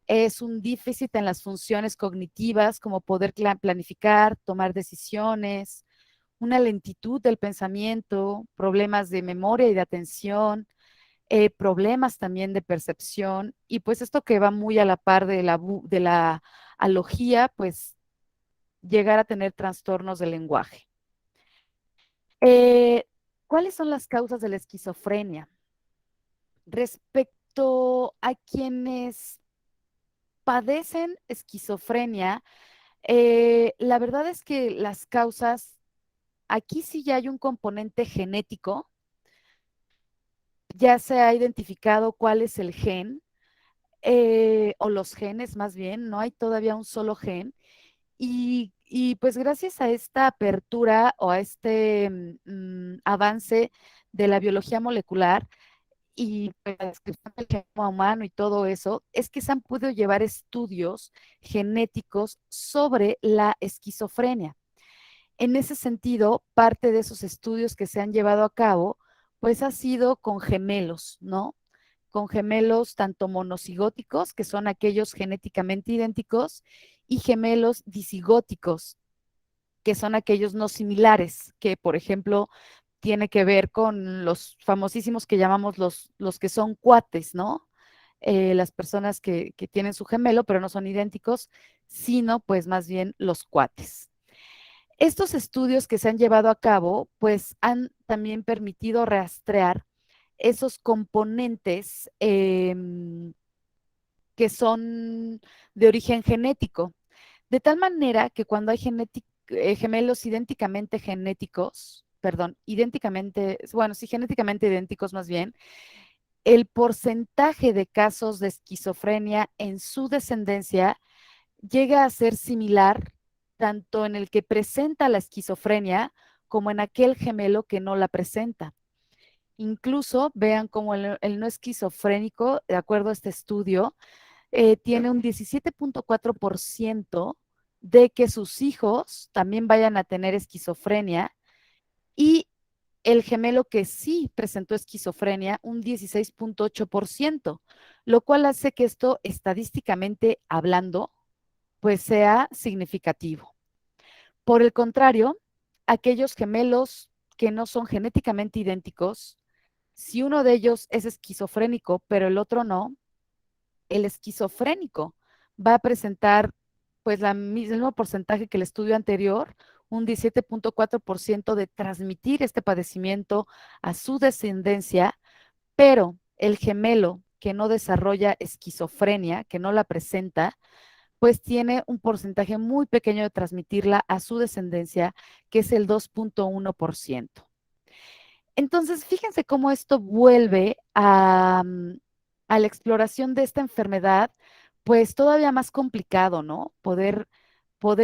es un déficit en las funciones cognitivas, como poder planificar, tomar decisiones, una lentitud del pensamiento, problemas de memoria y de atención, problemas también de percepción, y pues esto que va muy a la par de la alogía, pues llegar a tener trastornos del lenguaje. Eh, ¿Cuáles son las causas de la esquizofrenia? Respecto a quienes padecen esquizofrenia, la verdad es que las causas, aquí sí ya hay un componente genético, ya se ha identificado cuál es el gen, o los genes más bien, no hay todavía un solo gen. Y pues gracias a esta apertura o a este avance de la biología molecular y pues, la descripción del genoma humano y todo eso, es que se han podido llevar estudios genéticos sobre la esquizofrenia. En ese sentido, parte de esos estudios que se han llevado a cabo, pues ha sido con gemelos, ¿no? Con gemelos tanto monocigóticos, que son aquellos genéticamente idénticos, y gemelos disigóticos, que son aquellos no similares, que por ejemplo tiene que ver con los famosísimos que llamamos los que son cuates, ¿no? Las personas que tienen su gemelo, pero no son idénticos, sino pues más bien los cuates. Estos estudios que se han llevado a cabo, pues han también permitido rastrear esos componentes que son de origen genético, de tal manera que cuando hay gemelos idénticamente genéticos, perdón, idénticamente, bueno, sí, genéticamente idénticos más bien, el porcentaje de casos de esquizofrenia en su descendencia llega a ser similar tanto en el que presenta la esquizofrenia como en aquel gemelo que no la presenta. Incluso vean como el no esquizofrénico, de acuerdo a este estudio, tiene un 17.4% de que sus hijos también vayan a tener esquizofrenia, y el gemelo que sí presentó esquizofrenia, un 16.8%, lo cual hace que esto, estadísticamente hablando, pues sea significativo. Por el contrario, aquellos gemelos que no son genéticamente idénticos, si uno de ellos es esquizofrénico, pero el otro no, el esquizofrénico va a presentar pues el mismo porcentaje que el estudio anterior, un 17.4% de transmitir este padecimiento a su descendencia, pero el gemelo que no desarrolla esquizofrenia, que no la presenta, pues tiene un porcentaje muy pequeño de transmitirla a su descendencia, que es el 2.1%. Entonces, fíjense cómo esto vuelve a la exploración de esta enfermedad, pues todavía más complicado, ¿no? Poder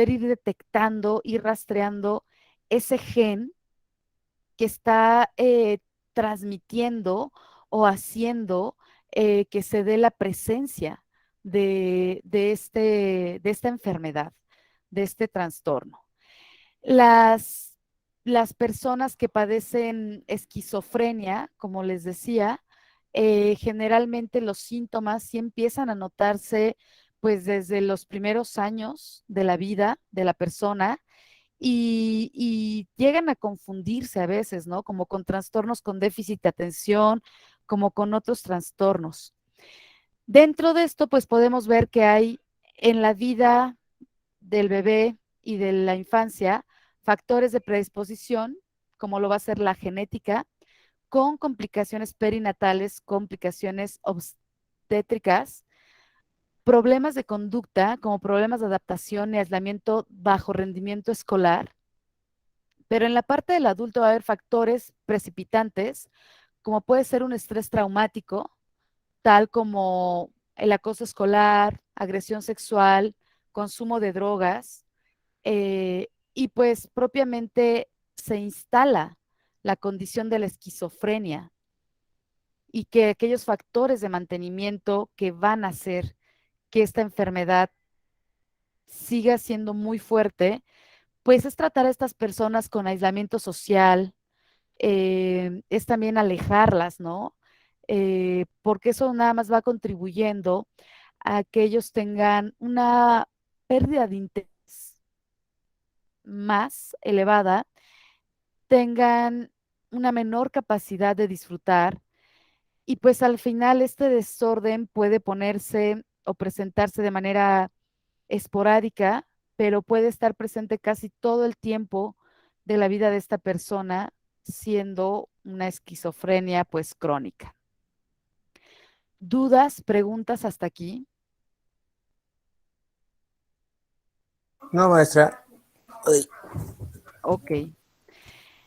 ir detectando, ir rastreando ese gen que está transmitiendo o haciendo que se dé la presencia de esta enfermedad, de este trastorno. Las, las personas que padecen esquizofrenia, como les decía, generalmente los síntomas sí empiezan a notarse pues desde los primeros años de la vida de la persona, y llegan a confundirse a veces, ¿no? Como con trastornos con déficit de atención, como con otros trastornos. Dentro de esto, pues podemos ver que hay en la vida del bebé y de la infancia factores de predisposición, como lo va a ser la genética, con complicaciones perinatales, complicaciones obstétricas, problemas de conducta, como problemas de adaptación y aislamiento bajo rendimiento escolar. Pero en la parte del adulto va a haber factores precipitantes, como puede ser un estrés traumático, tal como el acoso escolar, agresión sexual, consumo de drogas, y pues propiamente se instala la condición de la esquizofrenia, y que aquellos factores de mantenimiento que van a hacer que esta enfermedad siga siendo muy fuerte, pues es tratar a estas personas con aislamiento social, es también alejarlas, ¿no? Porque eso nada más va contribuyendo a que ellos tengan una pérdida de interés más elevada, tengan una menor capacidad de disfrutar, y pues al final este desorden puede ponerse o presentarse de manera esporádica, pero puede estar presente casi todo el tiempo de la vida de esta persona, siendo una esquizofrenia pues crónica. ¿Dudas, preguntas hasta aquí? No, maestra. Ay. Ok.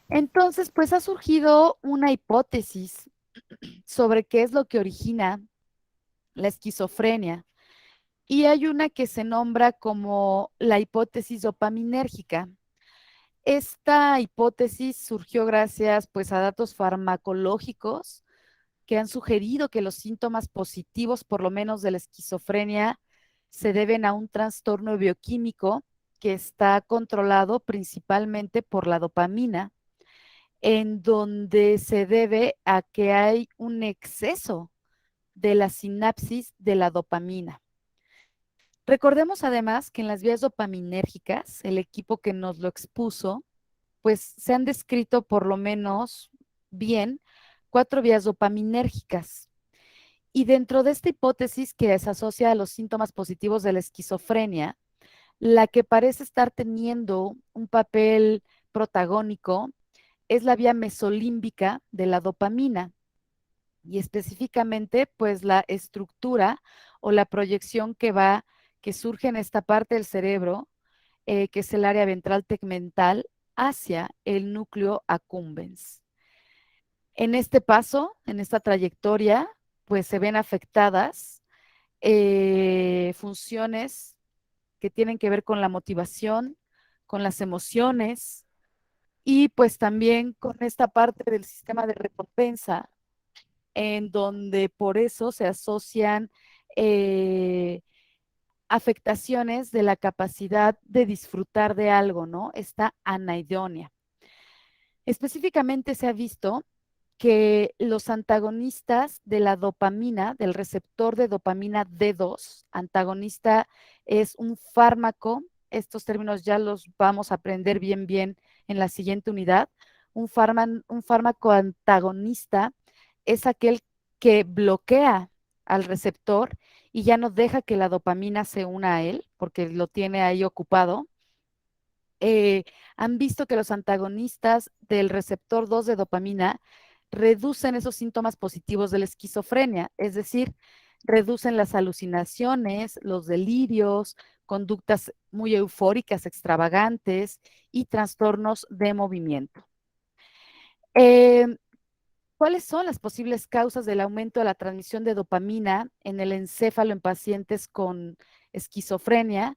Entonces, pues ha surgido una hipótesis sobre qué es lo que origina la esquizofrenia. Y hay una que se nombra como la hipótesis dopaminérgica. Esta hipótesis surgió gracias pues a datos farmacológicos que han sugerido que los síntomas positivos, por lo menos de la esquizofrenia, se deben a un trastorno bioquímico que está controlado principalmente por la dopamina, en donde se debe a que hay un exceso de la sinapsis de la dopamina. Recordemos además que en las vías dopaminérgicas, el equipo que nos lo expuso, pues se han descrito por lo menos bien 4 vías dopaminérgicas. Y dentro de esta hipótesis que se asocia a los síntomas positivos de la esquizofrenia, la que parece estar teniendo un papel protagónico es la vía mesolímbica de la dopamina, y específicamente pues la estructura o la proyección que surge en esta parte del cerebro, que es el área ventral tegmental, hacia el núcleo accumbens. En este paso, en esta trayectoria, pues se ven afectadas funciones que tienen que ver con la motivación, con las emociones y pues también con esta parte del sistema de recompensa, en donde por eso se asocian afectaciones de la capacidad de disfrutar de algo, ¿no? Esta anhedonia. Específicamente se ha visto que los antagonistas de la dopamina, del receptor de dopamina D2, antagonista es un fármaco, estos términos ya los vamos a aprender bien en la siguiente unidad. Un fármaco antagonista es aquel que bloquea al receptor y ya no deja que la dopamina se una a él, porque lo tiene ahí ocupado. Han visto que los antagonistas del receptor 2 de dopamina reducen esos síntomas positivos de la esquizofrenia, es decir, reducen las alucinaciones, los delirios, conductas muy eufóricas, extravagantes y trastornos de movimiento. ¿Cuáles son las posibles causas del aumento de la transmisión de dopamina en el encéfalo en pacientes con esquizofrenia?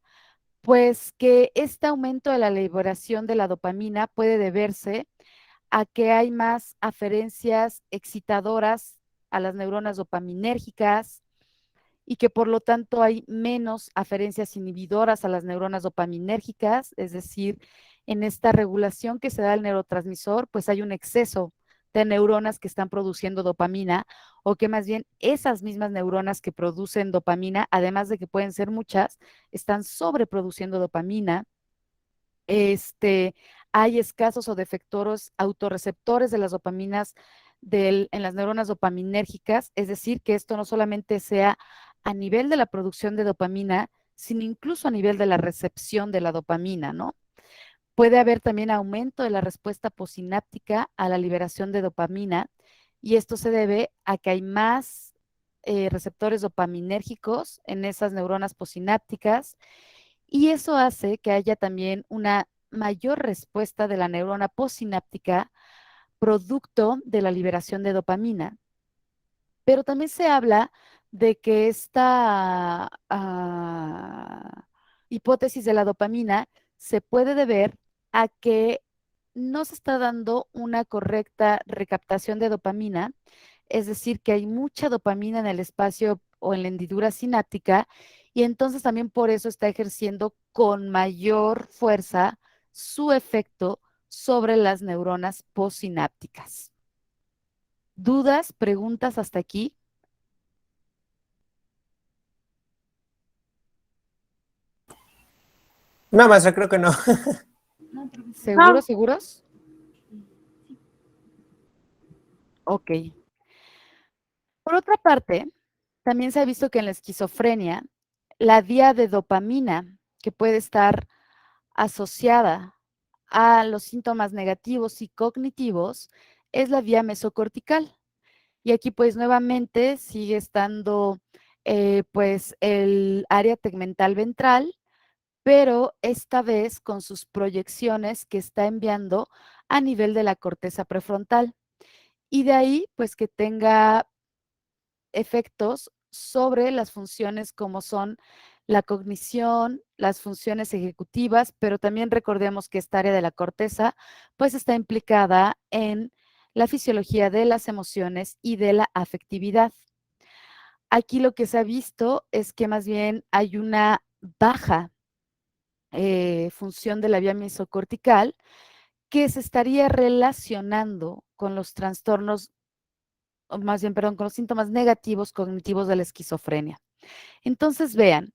Pues que este aumento de la liberación de la dopamina puede deberse a que hay más aferencias excitadoras a las neuronas dopaminérgicas y que por lo tanto hay menos aferencias inhibidoras a las neuronas dopaminérgicas, es decir, en esta regulación que se da al neurotransmisor, pues hay un exceso de neuronas que están produciendo dopamina o que más bien esas mismas neuronas que producen dopamina, además de que pueden ser muchas, están sobreproduciendo dopamina. Hay escasos o defectoros autorreceptores de las dopaminas en las neuronas dopaminérgicas, es decir, que esto no solamente sea a nivel de la producción de dopamina, sino incluso a nivel de la recepción de la dopamina, ¿no? Puede haber también aumento de la respuesta posináptica a la liberación de dopamina y esto se debe a que hay más receptores dopaminérgicos en esas neuronas posinápticas y eso hace que haya también una mayor respuesta de la neurona postsináptica producto de la liberación de dopamina. Pero también se habla de que esta hipótesis de la dopamina se puede deber a que no se está dando una correcta recaptación de dopamina, es decir, que hay mucha dopamina en el espacio o en la hendidura sináptica y entonces también por eso está ejerciendo con mayor fuerza su efecto sobre las neuronas postsinápticas. ¿Dudas, preguntas hasta aquí? No, maestra, creo que no. No, profesor. ¿Seguros, seguros? Ok. Por otra parte, también se ha visto que en la esquizofrenia, la vía de dopamina que puede estar asociada a los síntomas negativos y cognitivos es la vía mesocortical. Y aquí pues nuevamente sigue estando pues el área tegmental ventral, pero esta vez con sus proyecciones que está enviando a nivel de la corteza prefrontal. Y de ahí pues que tenga efectos sobre las funciones como son la cognición, las funciones ejecutivas, pero también recordemos que esta área de la corteza pues está implicada en la fisiología de las emociones y de la afectividad. Aquí lo que se ha visto es que más bien hay una baja función de la vía mesocortical que se estaría relacionando con los trastornos, o más bien, perdón, con los síntomas negativos cognitivos de la esquizofrenia. Entonces, vean,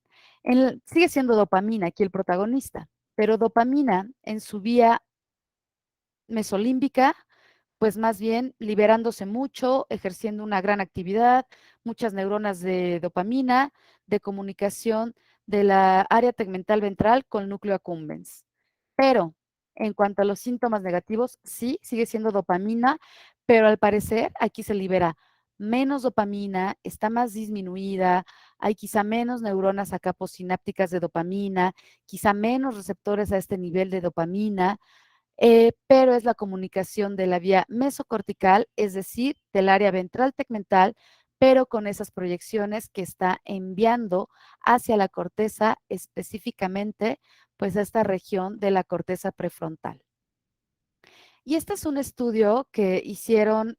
sigue siendo dopamina aquí el protagonista, pero dopamina en su vía mesolímbica, pues más bien liberándose mucho, ejerciendo una gran actividad, muchas neuronas de dopamina, de comunicación de la área tegmental ventral con el núcleo accumbens. Pero en cuanto a los síntomas negativos, sí, sigue siendo dopamina, pero al parecer aquí se libera menos dopamina, está más disminuida, hay quizá menos neuronas acá postsinápticas de dopamina, quizá menos receptores a este nivel de dopamina, pero es la comunicación de la vía mesocortical, es decir, del área ventral tegmental, pero con esas proyecciones que está enviando hacia la corteza, específicamente pues a esta región de la corteza prefrontal. Y este es un estudio que hicieron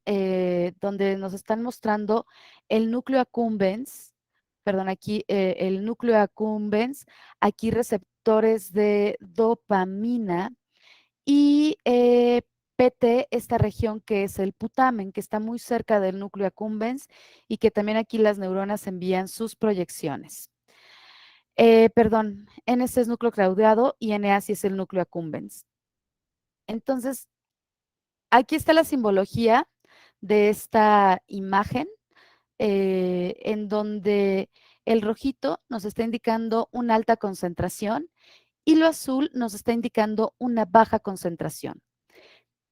donde nos están mostrando el núcleo accumbens, perdón, aquí el núcleo accumbens, aquí receptores de dopamina y PT, esta región que es el putamen, que está muy cerca del núcleo accumbens y que también aquí las neuronas envían sus proyecciones. Perdón, NS es núcleo claudiado y NA sí es el núcleo accumbens. Entonces, aquí está la simbología de esta imagen, en donde el rojito nos está indicando una alta concentración y lo azul nos está indicando una baja concentración.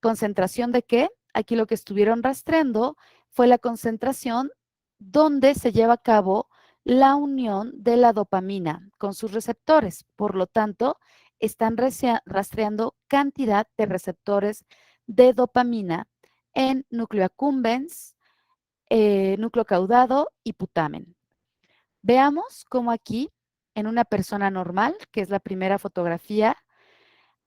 ¿Concentración de qué? Aquí lo que estuvieron rastreando fue la concentración donde se lleva a cabo la unión de la dopamina con sus receptores. Por lo tanto, están rastreando cantidad de receptores de dopamina en núcleo accumbens, núcleo caudado y putamen. Veamos cómo aquí, en una persona normal, que es la primera fotografía,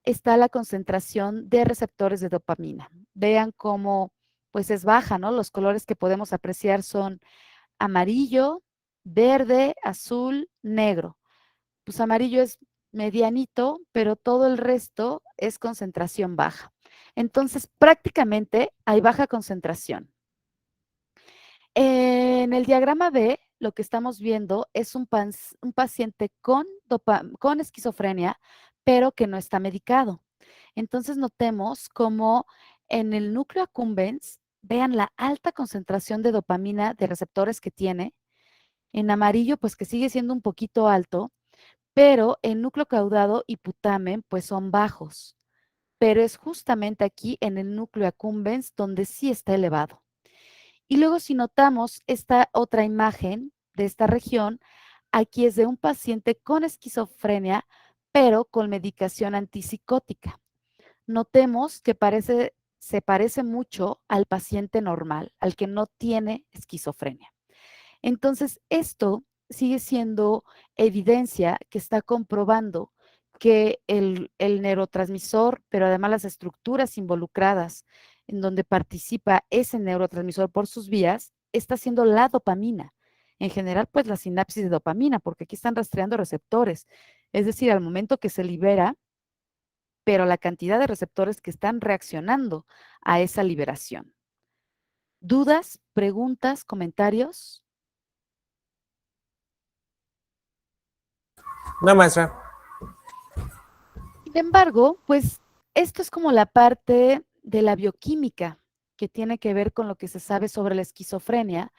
está la concentración de receptores de dopamina. Vean cómo pues es baja, ¿no? Los colores que podemos apreciar son amarillo, verde, azul, negro. Pues amarillo es medianito, pero todo el resto es concentración baja. Entonces, prácticamente hay baja concentración. En el diagrama B, lo que estamos viendo es un paciente con esquizofrenia, pero que no está medicado. Entonces, notemos cómo en el núcleo accumbens, vean la alta concentración de dopamina de receptores que tiene. En amarillo, pues que sigue siendo un poquito alto, pero el núcleo caudado y putamen, pues son bajos. Pero es justamente aquí en el núcleo accumbens donde sí está elevado. Y luego si notamos esta otra imagen de esta región, aquí es de un paciente con esquizofrenia, pero con medicación antipsicótica. Notemos que se parece mucho al paciente normal, al que no tiene esquizofrenia. Entonces, esto sigue siendo evidencia que está comprobando que el neurotransmisor, pero además las estructuras involucradas en donde participa ese neurotransmisor por sus vías, está siendo la dopamina. En general, pues la sinapsis de dopamina, porque aquí están rastreando receptores. Es decir, al momento que se libera, pero la cantidad de receptores que están reaccionando a esa liberación. ¿Dudas, preguntas, comentarios? No, maestra. Sin embargo, pues esto es como la parte de la bioquímica que tiene que ver con lo que se sabe sobre la esquizofrenia,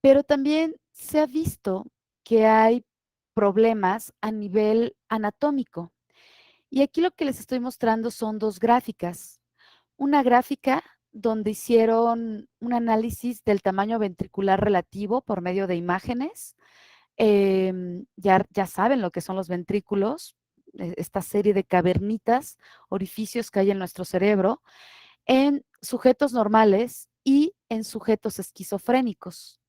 pero también se ha visto que hay problemas a nivel anatómico. Y aquí lo que les estoy mostrando son dos gráficas. Una gráfica donde hicieron un análisis del tamaño ventricular relativo por medio de imágenes. Ya saben lo que son los ventrículos, esta serie de cavernitas, orificios que hay en nuestro cerebro, en sujetos normales y en sujetos esquizofrénicos.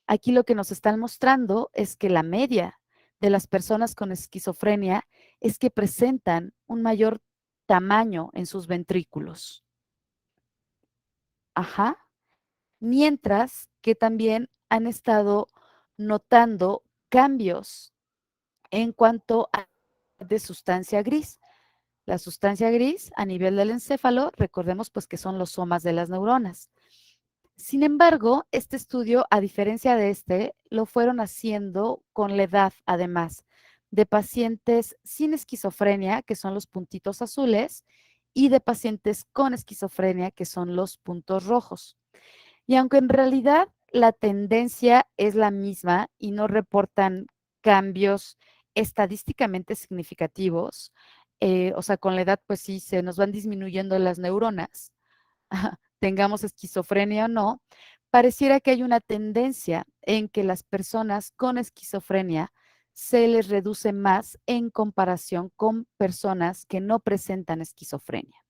Aquí lo que nos están mostrando es que la media de las personas con esquizofrenia es que presentan un mayor tamaño en sus ventrículos. Ajá. Mientras que también han estado notando cambios en cuanto a de sustancia gris. La sustancia gris a nivel del encéfalo, recordemos pues que son los somas de las neuronas. Sin embargo, este estudio, a diferencia de este, lo fueron haciendo con la edad, además, de pacientes sin esquizofrenia, que son los puntitos azules, y de pacientes con esquizofrenia, que son los puntos rojos. Y aunque en realidad la tendencia es la misma y no reportan cambios estadísticamente significativos, o sea, con la edad pues sí se nos van disminuyendo las neuronas, tengamos esquizofrenia o no, pareciera que hay una tendencia en que las personas con esquizofrenia se les reduce más en comparación con personas que no presentan esquizofrenia.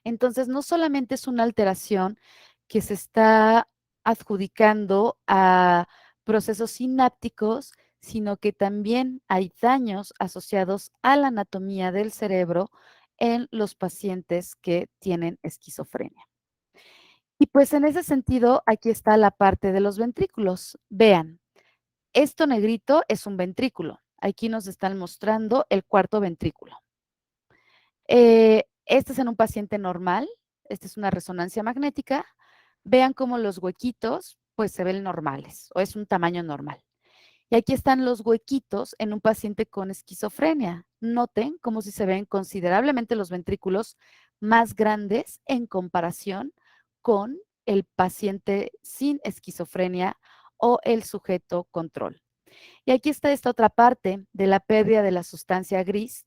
Entonces, no solamente es una alteración que se está adjudicando a procesos sinápticos, sino que también hay daños asociados a la anatomía del cerebro en los pacientes que tienen esquizofrenia. Y pues en ese sentido, aquí está la parte de los ventrículos. Vean, esto negrito es un ventrículo. Aquí nos están mostrando el cuarto ventrículo. Este es en un paciente normal. Esta es una resonancia magnética. Vean cómo los huequitos pues se ven normales o es un tamaño normal. Y aquí están los huequitos en un paciente con esquizofrenia. Noten cómo si se ven considerablemente los ventrículos más grandes en comparación con el paciente sin esquizofrenia o el sujeto control. Y aquí está esta otra parte de la pérdida de la sustancia gris.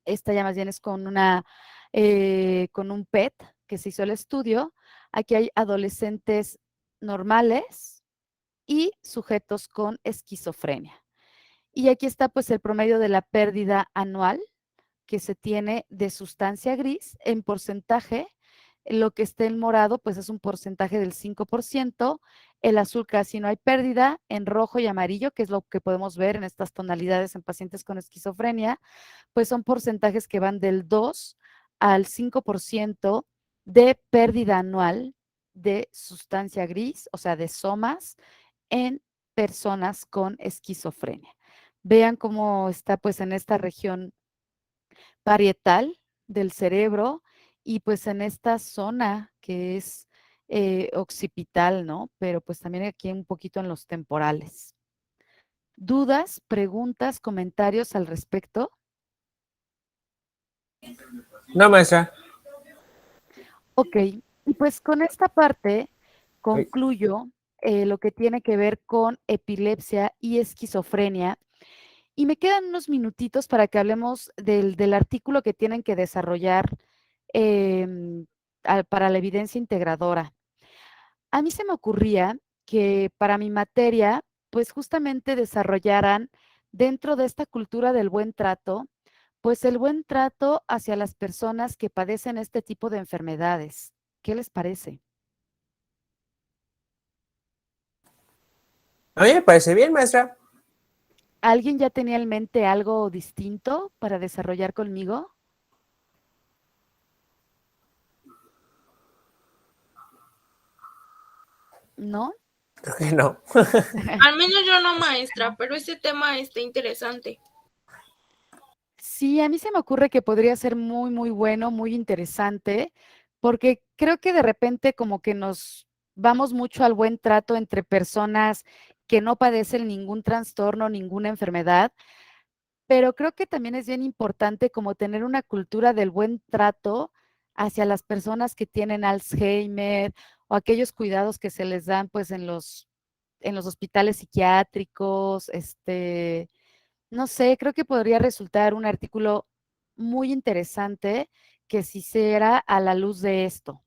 Esta ya más bien es con un PET que se hizo el estudio. Aquí hay adolescentes normales y sujetos con esquizofrenia. Y aquí está pues el promedio de la pérdida anual que se tiene de sustancia gris en porcentaje. Lo que esté en morado pues es un porcentaje del 5%, el azul casi no hay pérdida, en rojo y amarillo, que es lo que podemos ver en estas tonalidades en pacientes con esquizofrenia, pues son porcentajes que van del 2 al 5% de pérdida anual de sustancia gris, o sea, de somas en personas con esquizofrenia. Vean cómo está pues en esta región parietal del cerebro y pues en esta zona que es occipital, ¿no? Pero pues también aquí un poquito en los temporales. ¿Dudas, preguntas, comentarios al respecto? No, maestra. Ok, y pues con esta parte concluyo lo que tiene que ver con epilepsia y esquizofrenia. Y me quedan unos minutitos para que hablemos del artículo que tienen que desarrollar para la evidencia integradora. A mí se me ocurría que para mi materia, pues justamente desarrollaran dentro de esta cultura del buen trato, pues el buen trato hacia las personas que padecen este tipo de enfermedades. ¿Qué les parece? A mí me parece bien, maestra. ¿Alguien ya tenía en mente algo distinto para desarrollar conmigo? ¿No? Creo que no. Al menos yo no, maestra, pero ese tema está interesante. Sí, a mí se me ocurre que podría ser muy, muy bueno, muy interesante, porque creo que de repente como que nos vamos mucho al buen trato entre personas que no padecen ningún trastorno, ninguna enfermedad, pero creo que también es bien importante como tener una cultura del buen trato hacia las personas que tienen Alzheimer o aquellos cuidados que se les dan pues en los hospitales psiquiátricos, no sé, creo que podría resultar un artículo muy interesante que se hiciera a la luz de esto.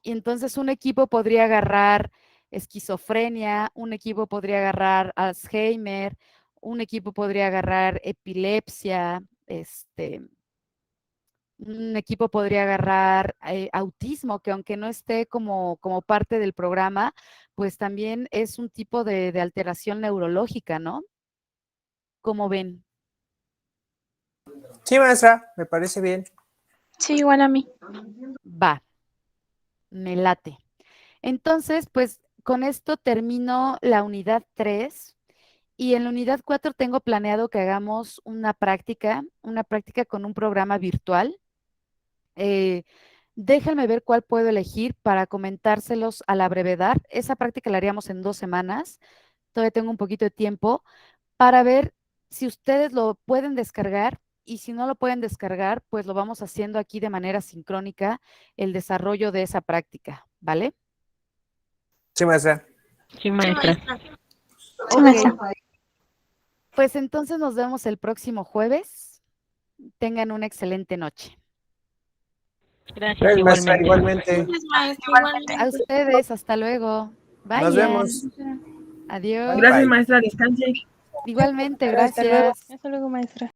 Y entonces un equipo podría agarrar esquizofrenia, un equipo podría agarrar Alzheimer, un equipo podría agarrar epilepsia, un equipo podría agarrar autismo, que aunque no esté como parte del programa, pues también es un tipo de alteración neurológica, ¿no? ¿Cómo ven? Sí, maestra, me parece bien. Sí, igual a mí. Va, me late. Entonces, pues con esto termino la unidad 3 y en la unidad 4 tengo planeado que hagamos una práctica con un programa virtual. Déjenme ver cuál puedo elegir para comentárselos a la brevedad. Esa práctica la haríamos en 2 semanas. Todavía tengo un poquito de tiempo para ver si ustedes lo pueden descargar y si no lo pueden descargar, pues lo vamos haciendo aquí de manera sincrónica el desarrollo de esa práctica, ¿vale? Sí, maestra. Sí, Sí, maestra. maestra. Sí, maestra. Pues entonces nos vemos el próximo jueves. Tengan una excelente noche. Gracias, Maestra, igualmente. igualmente. Gracias, maestra, igualmente. A ustedes, hasta luego. Nos Vayan. vemos. Adiós. Bye, Gracias, bye. maestra, descanse. Igualmente, Hasta luego. gracias. Hasta luego, maestra.